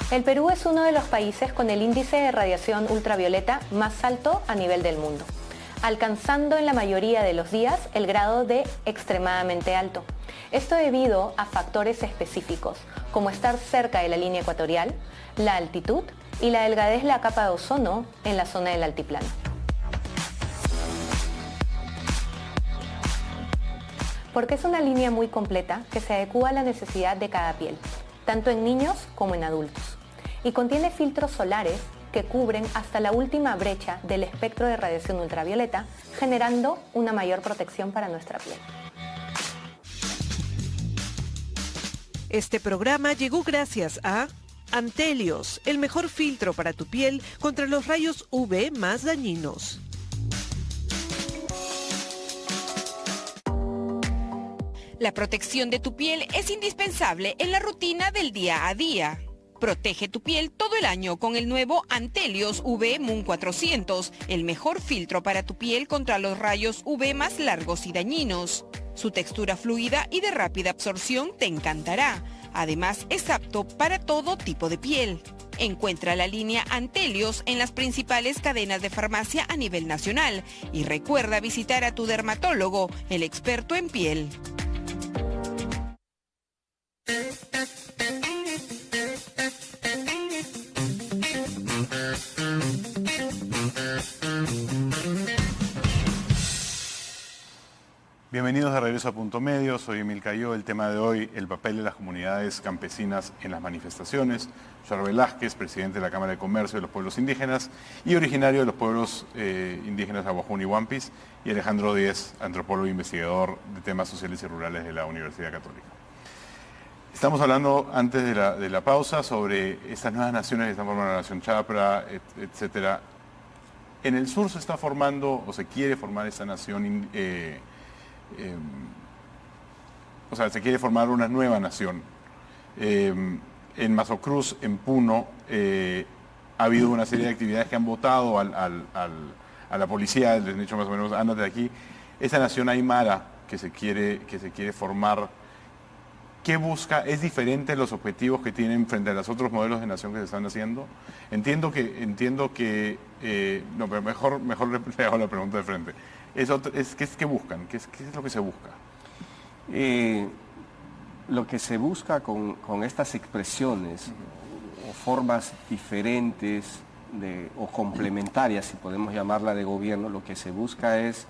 El Perú es uno de los países con el índice de radiación ultravioleta más alto a nivel del mundo, alcanzando en la mayoría de los días el grado de extremadamente alto. Esto debido a factores específicos, como estar cerca de la línea ecuatorial, la altitud y la delgadez de la capa de ozono en la zona del altiplano. Porque es una línea muy completa que se adecúa a la necesidad de cada piel, tanto en niños como en adultos, y contiene filtros solares que cubren hasta la última brecha del espectro de radiación ultravioleta, generando una mayor protección para nuestra piel. Este programa llegó gracias a Antelios, el mejor filtro para tu piel contra los rayos UV más dañinos. La protección de tu piel es indispensable en la rutina del día a día. Protege tu piel todo el año con el nuevo Antelios UV Moon 400, el mejor filtro para tu piel contra los rayos UV más largos y dañinos. Su textura fluida y de rápida absorción te encantará. Además, es apto para todo tipo de piel. Encuentra la línea Antelios en las principales cadenas de farmacia a nivel nacional y recuerda visitar a tu dermatólogo, el experto en piel. Bienvenidos de regreso a Punto Medio, soy Emil Cayó. El tema de hoy, el papel de las comunidades campesinas en las manifestaciones. Joar Velázquez, presidente de la Cámara de Comercio de los Pueblos Indígenas y originario de los pueblos indígenas Aguajún y Huampis, y Alejandro Díez, antropólogo e investigador de temas sociales y rurales de la Universidad Católica. Estamos hablando antes de la pausa sobre estas nuevas naciones que están formando la nación Chapra, etcétera. En el sur se está formando o se quiere formar esta nación. Se quiere formar una nueva nación. En Mazocruz, en Puno, ha habido una serie de actividades que han votado a la policía, les han dicho más o menos, ándate de aquí. Esa nación aymara que se quiere formar, ¿qué busca? ¿Es diferente los objetivos que tienen frente a los otros modelos de nación que se están haciendo? Entiendo que no, pero mejor le hago la pregunta de frente. ¿Qué buscan? ¿Qué es lo que se busca? Lo que se busca con estas expresiones o formas diferentes o complementarias, si podemos llamarla, de gobierno, lo que se busca es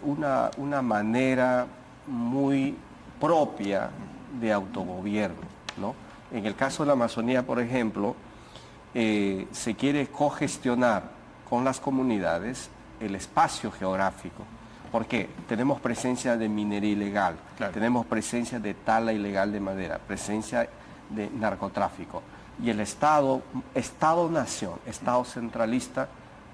una manera muy propia de autogobierno, ¿no? En el caso de la Amazonía, por ejemplo, se quiere cogestionar con las comunidades el espacio geográfico, porque tenemos presencia de minería ilegal, claro, tenemos presencia de tala ilegal de madera, presencia de narcotráfico, y el Estado-nación, Estado centralista,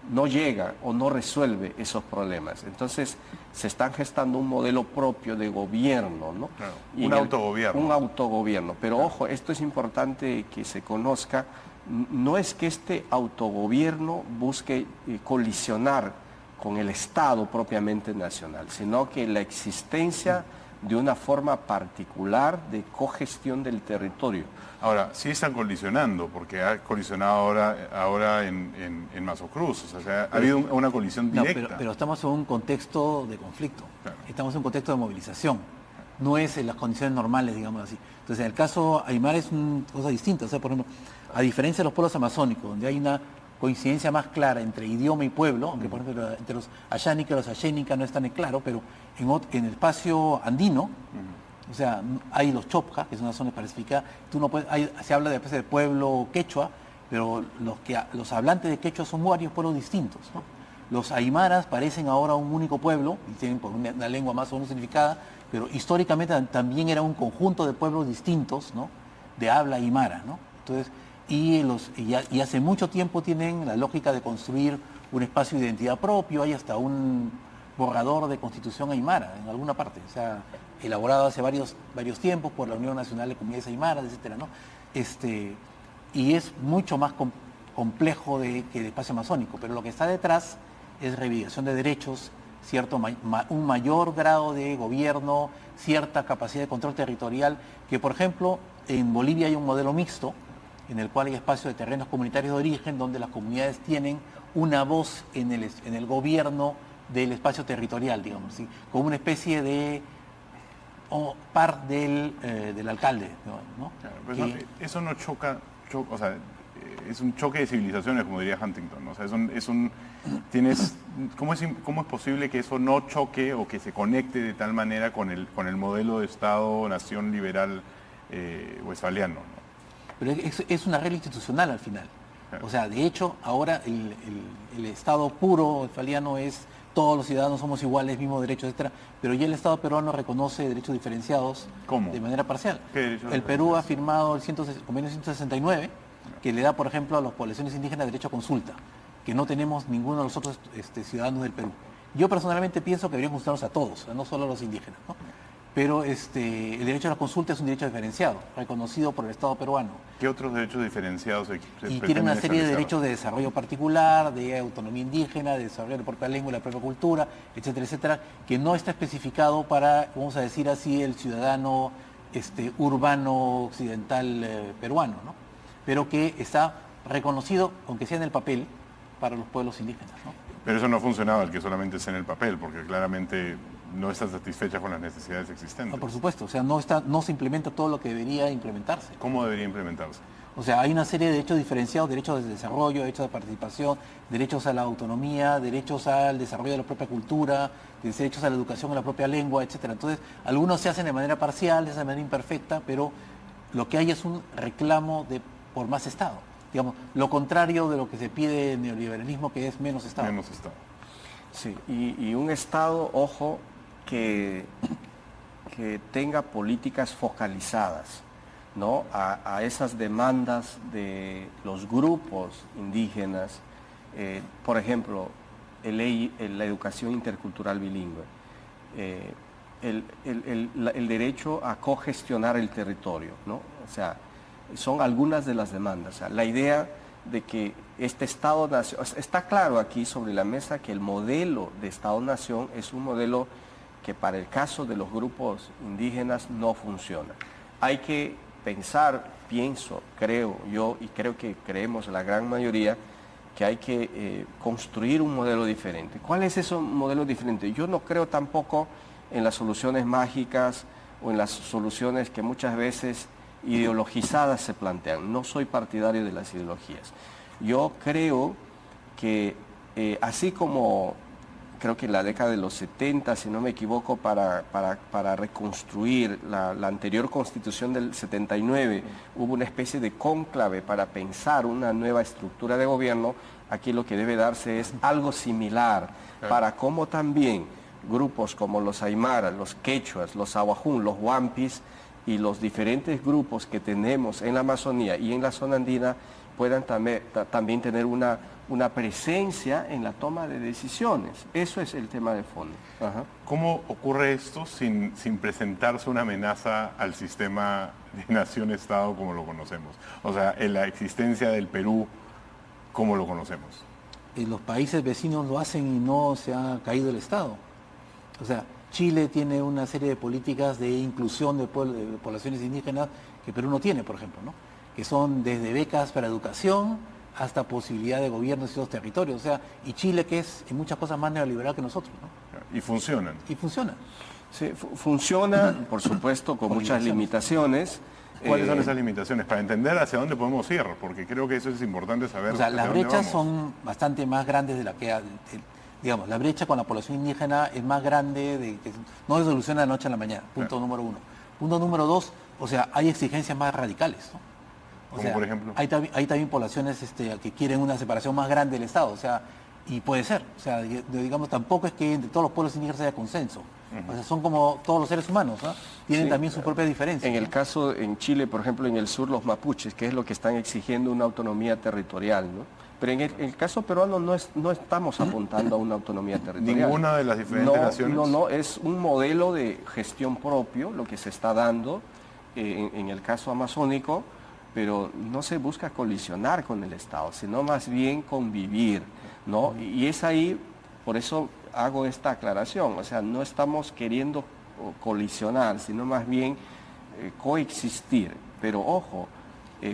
no llega o no resuelve esos problemas. Entonces se están gestando un modelo propio de gobierno, ¿no? Claro, un autogobierno. Un autogobierno, pero claro, ojo, esto es importante que se conozca, no es que este autogobierno busque colisionar con el Estado propiamente nacional, sino que la existencia de una forma particular de cogestión del territorio. Ahora, sí están colisionando, porque ha colisionado ahora en Mazocruz, o sea, ha habido una colisión directa. No, pero estamos en un contexto de conflicto, claro, estamos en un contexto de movilización, no es en las condiciones normales, digamos así. Entonces, en el caso Aymara es una cosa distinta, o sea, por ejemplo, a diferencia de los pueblos amazónicos, donde hay una coincidencia más clara entre idioma y pueblo, aunque por ejemplo entre los ayánicas y los ayénicas no es tan claro, pero en el espacio andino, o sea, hay los chopja, que es una zona específica, se habla después del pueblo quechua, pero los hablantes de quechua son varios pueblos distintos, ¿no? Los aymaras parecen ahora un único pueblo, y tienen una lengua más o menos significada, pero históricamente también era un conjunto de pueblos distintos, ¿no?, de habla aymara, ¿no? Entonces, y hace mucho tiempo tienen la lógica de construir un espacio de identidad propio, hay hasta un borrador de constitución aymara en alguna parte, o sea, elaborado hace varios tiempos por la Unión Nacional de Comunidades Aymaras, etcétera, ¿no? y es mucho más complejo que el espacio amazónico, pero lo que está detrás es reivindicación de derechos, un mayor grado de gobierno, cierta capacidad de control territorial, que por ejemplo en Bolivia hay un modelo mixto, en el cual hay espacios de terrenos comunitarios de origen, donde las comunidades tienen una voz en el gobierno del espacio territorial, digamos, ¿sí? Como una especie de par del alcalde, ¿no? Claro, pero eso no choca, o sea, es un choque de civilizaciones, como diría Huntington, ¿no? O sea, ¿cómo es posible que eso no choque o que se conecte de tal manera con el modelo de Estado-nación liberal westfaliano, ¿no? Pero es una regla institucional al final. O sea, de hecho, ahora el Estado puro westfaliano es todos los ciudadanos somos iguales, mismos derechos, etcétera, pero ya el Estado peruano reconoce derechos diferenciados. ¿Cómo? De manera parcial. ¿Qué derechos El Perú ha firmado el convenio 169, que le da, por ejemplo, a las poblaciones indígenas derecho a consulta, que no tenemos ninguno de los otros ciudadanos del Perú. Yo personalmente pienso que deberían consultarnos a todos, no solo a los indígenas, ¿no? Pero el derecho a la consulta es un derecho diferenciado, reconocido por el Estado peruano. ¿Qué otros derechos diferenciados Y tiene una serie de derechos de desarrollo particular, de autonomía indígena, de desarrollo de la propia lengua y la propia cultura, etcétera, etcétera, que no está especificado para, vamos a decir así, el ciudadano urbano occidental peruano, ¿no? Pero que está reconocido, aunque sea en el papel, para los pueblos indígenas, ¿no? Pero eso no funcionaba el que solamente esté en el papel, porque claramente no está satisfecha con las necesidades existentes. No, por supuesto, o sea, no se implementa todo lo que debería implementarse. ¿Cómo debería implementarse? O sea, hay una serie de derechos diferenciados, derechos de desarrollo, derechos de participación, derechos a la autonomía, derechos al desarrollo de la propia cultura, derechos a la educación en la propia lengua, etcétera. Entonces, algunos se hacen de manera parcial, de manera imperfecta, pero lo que hay es un reclamo por más Estado. Digamos, lo contrario de lo que se pide en el neoliberalismo, que es menos Estado. Menos Estado. Sí, y un Estado, ojo, que tenga políticas focalizadas, ¿no? a esas demandas de los grupos indígenas, por ejemplo, la educación intercultural bilingüe, el derecho a cogestionar el territorio, ¿no? O sea, son algunas de las demandas. O sea, la idea de que este Estado-nación, está claro aquí sobre la mesa que el modelo de Estado-nación es un modelo que para el caso de los grupos indígenas no funciona. Hay que pensar, creo yo, y creo que creemos la gran mayoría, que hay que construir un modelo diferente. ¿Cuál es ese modelo diferente? Yo no creo tampoco en las soluciones mágicas o en las soluciones que muchas veces ideologizadas se plantean. No soy partidario de las ideologías. Yo creo que así como creo que en la década de los 70, si no me equivoco, para reconstruir la anterior constitución del 79, hubo una especie de cónclave para pensar una nueva estructura de gobierno. Aquí lo que debe darse es algo similar, para cómo también grupos como los Aymara, los Quechuas, los Awajún, los Huampis y los diferentes grupos que tenemos en la Amazonía y en la zona andina puedan también tener una presencia en la toma de decisiones. Eso es el tema de fondo. Ajá. ¿Cómo ocurre esto sin presentarse una amenaza al sistema de nación-estado como lo conocemos? O sea, en la existencia del Perú, ¿cómo lo conocemos? Los países vecinos lo hacen y no se ha caído el Estado. O sea, Chile tiene una serie de políticas de inclusión de poblaciones indígenas que Perú no tiene, por ejemplo, ¿no? Que son desde becas para educación hasta posibilidad de gobierno de ciertos territorios. O sea, y Chile, que es en muchas cosas más neoliberal que nosotros, ¿no? Y funcionan. Y funciona. Sí, funciona, por supuesto, con muchas limitaciones. ¿Cuáles son esas limitaciones? Para entender hacia dónde podemos ir, porque creo que eso es importante saber. O sea, las brechas son bastante más grandes de la que... digamos, la brecha con la población indígena es más grande, no se soluciona de la noche a la mañana, punto número uno. Punto número dos, o sea, hay exigencias más radicales, ¿no? O sea, por ejemplo? Hay también poblaciones que quieren una separación más grande del Estado, o sea, y puede ser, o sea, digamos, tampoco es que entre todos los pueblos indígenas haya consenso. O sea, son como todos los seres humanos, ¿no? Tienen también sus propias diferencias. En el caso, en Chile, por ejemplo, en el sur, los mapuches, que es lo que están exigiendo una autonomía territorial, ¿no? Pero en el caso peruano no estamos apuntando a una autonomía territorial. ¿Ninguna de las diferentes naciones? No, es un modelo de gestión propio, lo que se está dando en el caso amazónico, pero no se busca colisionar con el Estado, sino más bien convivir, ¿no? Y es ahí, por eso hago esta aclaración, o sea, no estamos queriendo colisionar, sino más bien coexistir, pero ojo,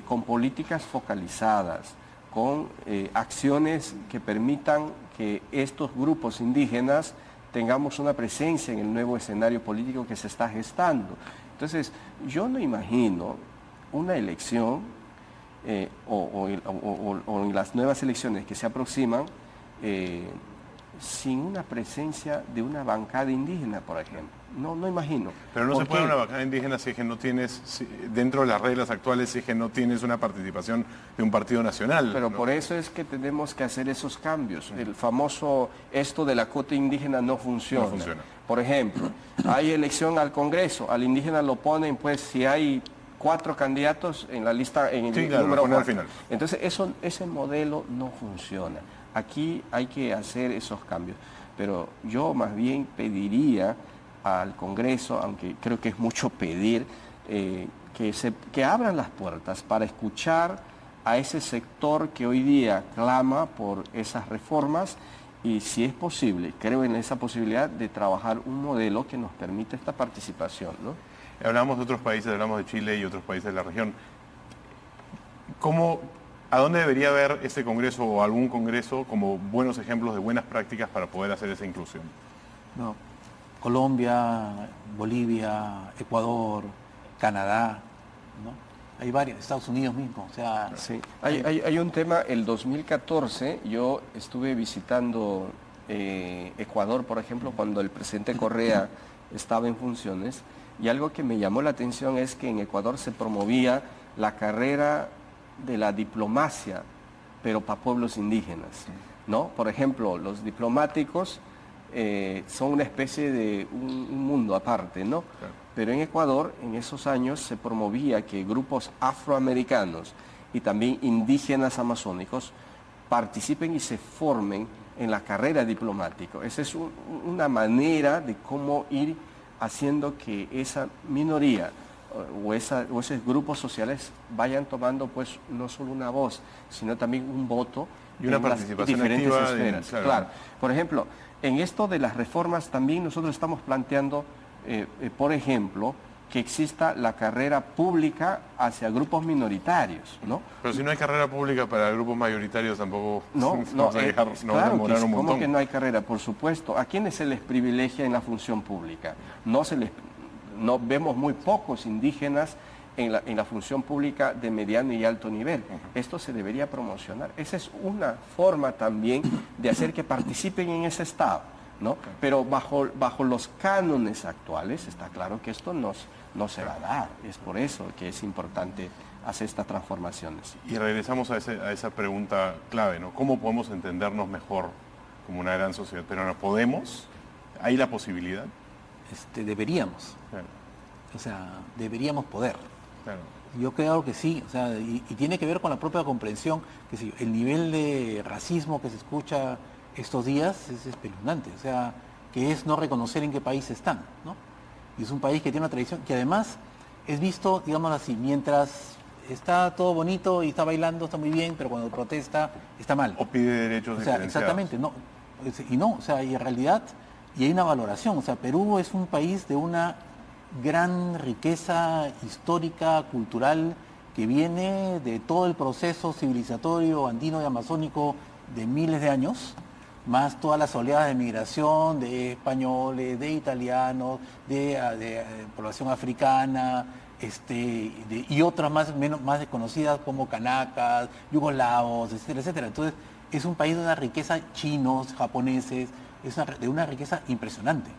con políticas focalizadas, con acciones que permitan que estos grupos indígenas tengamos una presencia en el nuevo escenario político que se está gestando. Entonces, yo no imagino una elección o en las nuevas elecciones que se aproximan sin una presencia de una bancada indígena, por ejemplo. No imagino. Pero no se puede una bancada indígena si es que no tienes, dentro de las reglas actuales, si es que no tienes una participación de un partido nacional. Pero ¿no? por eso es que tenemos que hacer esos cambios. El famoso, esto de la cuota indígena no funciona. No funciona. Por ejemplo, hay elección al Congreso, al indígena lo ponen, pues, si hay 4 candidatos en la lista, en el número 4. Al final. Entonces, ese modelo no funciona. Aquí hay que hacer esos cambios. Pero yo más bien pediría al Congreso, aunque creo que es mucho pedir, que abran las puertas para escuchar a ese sector que hoy día clama por esas reformas y, si es posible, creo en esa posibilidad de trabajar un modelo que nos permita esta participación, ¿no? Hablamos de otros países, hablamos de Chile y otros países de la región. ¿A dónde debería haber este Congreso o algún Congreso como buenos ejemplos de buenas prácticas para poder hacer esa inclusión? No, Colombia, Bolivia, Ecuador, Canadá, ¿no? Hay varios, Estados Unidos mismo, o sea... Sí, hay un tema, el 2014 yo estuve visitando Ecuador, por ejemplo, cuando el presidente Correa estaba en funciones, y algo que me llamó la atención es que en Ecuador se promovía la carrera de la diplomacia, pero para pueblos indígenas, ¿no? Por ejemplo, los diplomáticos son una especie de un mundo aparte, ¿no? Claro. Pero en Ecuador, en esos años, se promovía que grupos afroamericanos y también indígenas amazónicos participen y se formen en la carrera diplomática. Esa es una manera de cómo ir haciendo que esa minoría o esos grupos sociales vayan tomando, pues, no solo una voz, sino también un voto y una en las participación diferentes activa esferas. claro. Por ejemplo, en esto de las reformas también nosotros estamos planteando, por ejemplo, que exista la carrera pública hacia grupos minoritarios, ¿no? Pero si no hay carrera pública para grupos mayoritarios tampoco No, vamos a dejar, claro nos va a demorar un montón. ¿Cómo que no hay carrera? Por supuesto. ¿A quiénes se les privilegia en la función pública? No vemos muy pocos indígenas en la función pública de mediano y alto nivel. Esto se debería promocionar. Esa es una forma también de hacer que participen en ese Estado, ¿no? Pero bajo los cánones actuales está claro que esto no se va a dar. Es por eso que es importante hacer estas transformaciones. Y regresamos a esa pregunta clave, ¿no? ¿Cómo podemos entendernos mejor como una gran sociedad peruana? ¿Podemos? ¿Hay la posibilidad? Deberíamos. Claro. O sea, deberíamos poder. Claro. Yo creo que sí, o sea, y tiene que ver con la propia comprensión, que sí, el nivel de racismo que se escucha estos días es espeluznante, o sea, que es no reconocer en qué país están, ¿no? Y es un país que tiene una tradición, que además es visto, digamos así, mientras está todo bonito y está bailando, está muy bien, pero cuando protesta está mal. O pide derechos O sea, diferenciados. exactamente, no, y no, o sea, y en realidad, y hay una valoración, o sea, Perú es un país de una gran riqueza histórica, cultural, que viene de todo el proceso civilizatorio andino y amazónico de miles de años, más todas las oleadas de migración de españoles, de italianos, de población africana, y otras más desconocidas como canacas, yugoslavos, etcétera, etcétera. Entonces, es un país de una riqueza, chinos, japoneses, de una riqueza impresionante.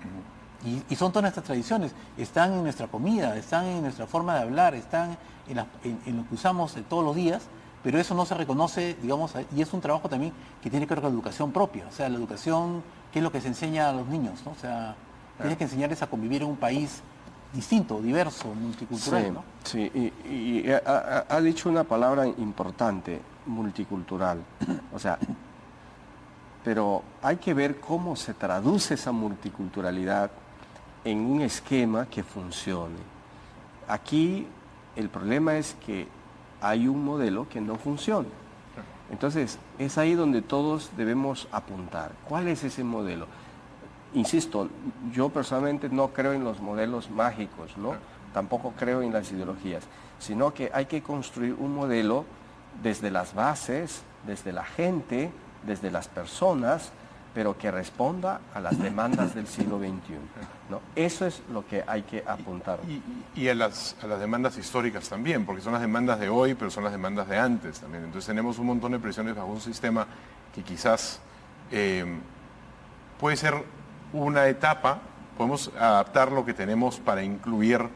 Y son todas nuestras tradiciones, están en nuestra comida, están en nuestra forma de hablar, están en lo que usamos todos los días, pero eso no se reconoce, digamos, y es un trabajo también que tiene que ver con la educación propia, o sea, la educación, ¿qué es lo que se enseña a los niños? ¿No? O sea, tienes que enseñarles a convivir en un país distinto, diverso, multicultural, Sí, ¿no? sí, y ha dicho una palabra importante, multicultural, o sea, pero hay que ver cómo se traduce esa multiculturalidad en un esquema que funcione. Aquí el problema es que hay un modelo que no funciona. Entonces, es ahí donde todos debemos apuntar. ¿Cuál es ese modelo? Insisto, yo personalmente no creo en los modelos mágicos, ¿no? Tampoco creo en las ideologías, sino que hay que construir un modelo desde las bases, desde la gente, desde las personas, pero que responda a las demandas del siglo XXI, ¿no? Eso es lo que hay que apuntar. Y a las demandas históricas también, porque son las demandas de hoy, pero son las demandas de antes también. Entonces tenemos un montón de presiones bajo un sistema que quizás puede ser una etapa, podemos adaptar lo que tenemos para incluir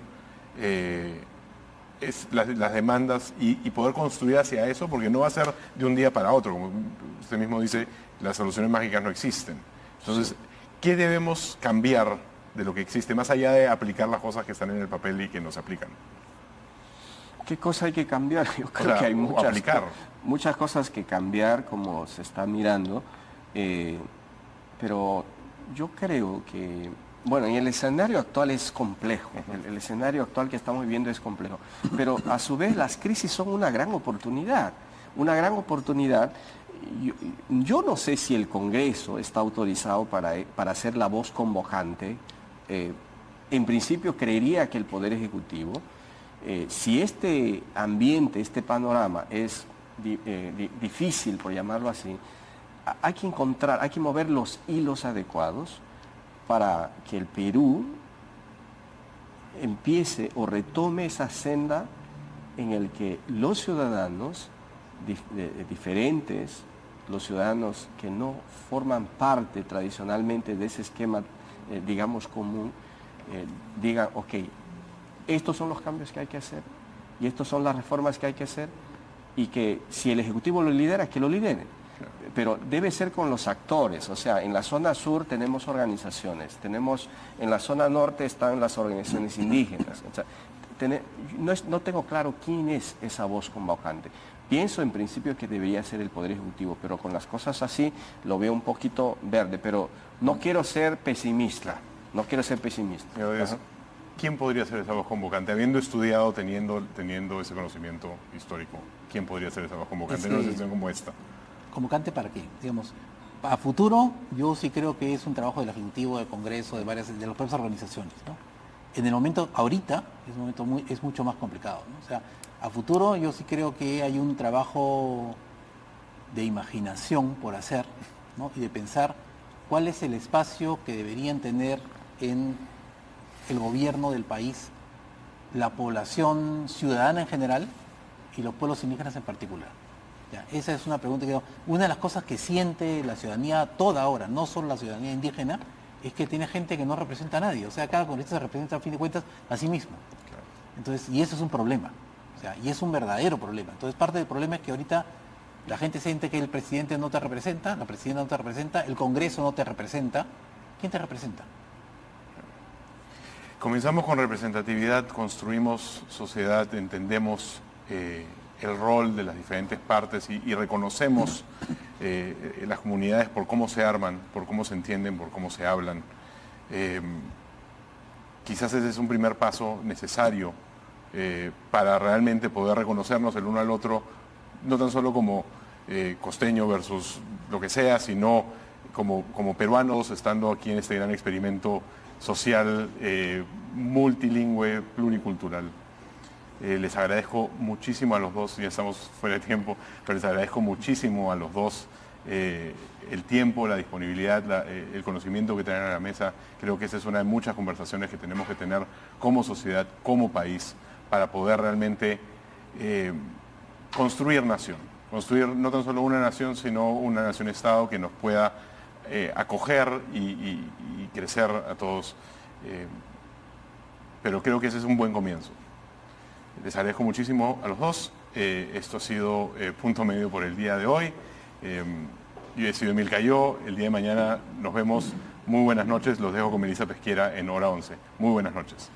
las demandas y poder construir hacia eso, porque no va a ser de un día para otro, como usted mismo dice, las soluciones mágicas no existen. Entonces, ¿qué debemos cambiar de lo que existe, más allá de aplicar las cosas que están en el papel y que nos aplican? ¿Qué cosa hay que cambiar? Yo creo que hay muchas cosas que cambiar, como se está mirando, pero yo creo que, bueno, en el escenario actual es complejo, el escenario actual que estamos viviendo es complejo, pero a su vez las crisis son una gran oportunidad. Yo no sé si el Congreso está autorizado para ser la voz convocante. En principio creería que el Poder Ejecutivo, si este ambiente, este panorama es difícil, por llamarlo así, hay que mover los hilos adecuados para que el Perú empiece o retome esa senda en el que los ciudadanos diferentes, los ciudadanos que no forman parte tradicionalmente de ese esquema, digamos, común, digan, ok, estos son los cambios que hay que hacer y estas son las reformas que hay que hacer, y que si el Ejecutivo lo lidera, que lo lidere. Pero debe ser con los actores, o sea, en la zona sur tenemos organizaciones, en la zona norte están las organizaciones indígenas, o sea, no tengo claro quién es esa voz convocante. Pienso en principio que debería ser el Poder Ejecutivo, pero con las cosas así lo veo un poquito verde, pero no quiero ser pesimista, ¿Quién podría ser esa voz convocante? Habiendo estudiado, teniendo ese conocimiento histórico, ¿quién podría ser esa voz convocante en una situación como esta? ¿Convocante para qué? Digamos, a futuro yo sí creo que es un trabajo del Ejecutivo, del Congreso, de las propias organizaciones, ¿no? En el momento, ahorita, es mucho más complicado, ¿no? O sea, a futuro yo sí creo que hay un trabajo de imaginación por hacer, ¿no? Y de pensar cuál es el espacio que deberían tener en el gobierno del país la población ciudadana en general y los pueblos indígenas en particular. Ya, esa es una pregunta una de las cosas que siente la ciudadanía toda ahora, no solo la ciudadanía indígena, es que tiene gente que no representa a nadie. O sea, cada congresista se representa a fin de cuentas a sí mismo. Claro. Entonces, y eso es un problema. O sea, y es un verdadero problema. Entonces, parte del problema es que ahorita la gente siente que el presidente no te representa, la presidenta no te representa, el Congreso no te representa. ¿Quién te representa? Comenzamos con representatividad, construimos sociedad, entendemos el rol de las diferentes partes y reconocemos las comunidades por cómo se arman, por cómo se entienden, por cómo se hablan. Quizás ese es un primer paso necesario para realmente poder reconocernos el uno al otro, no tan solo como costeño versus lo que sea, sino como peruanos estando aquí en este gran experimento social, multilingüe, pluricultural. Les agradezco muchísimo a los dos, ya estamos fuera de tiempo, pero les agradezco muchísimo a los dos el tiempo, la disponibilidad, el conocimiento que traen a la mesa. Creo que esa es una de muchas conversaciones que tenemos que tener como sociedad, como país, para poder realmente construir nación. Construir no tan solo una nación, sino una nación-estado que nos pueda acoger y crecer a todos. Pero creo que ese es un buen comienzo. Les agradezco muchísimo a los dos. Esto ha sido Punto Medio por el día de hoy. Yo he sido Emil Cayó. El día de mañana nos vemos. Muy buenas noches. Los dejo con Melissa Pesquera en Hora 11. Muy buenas noches.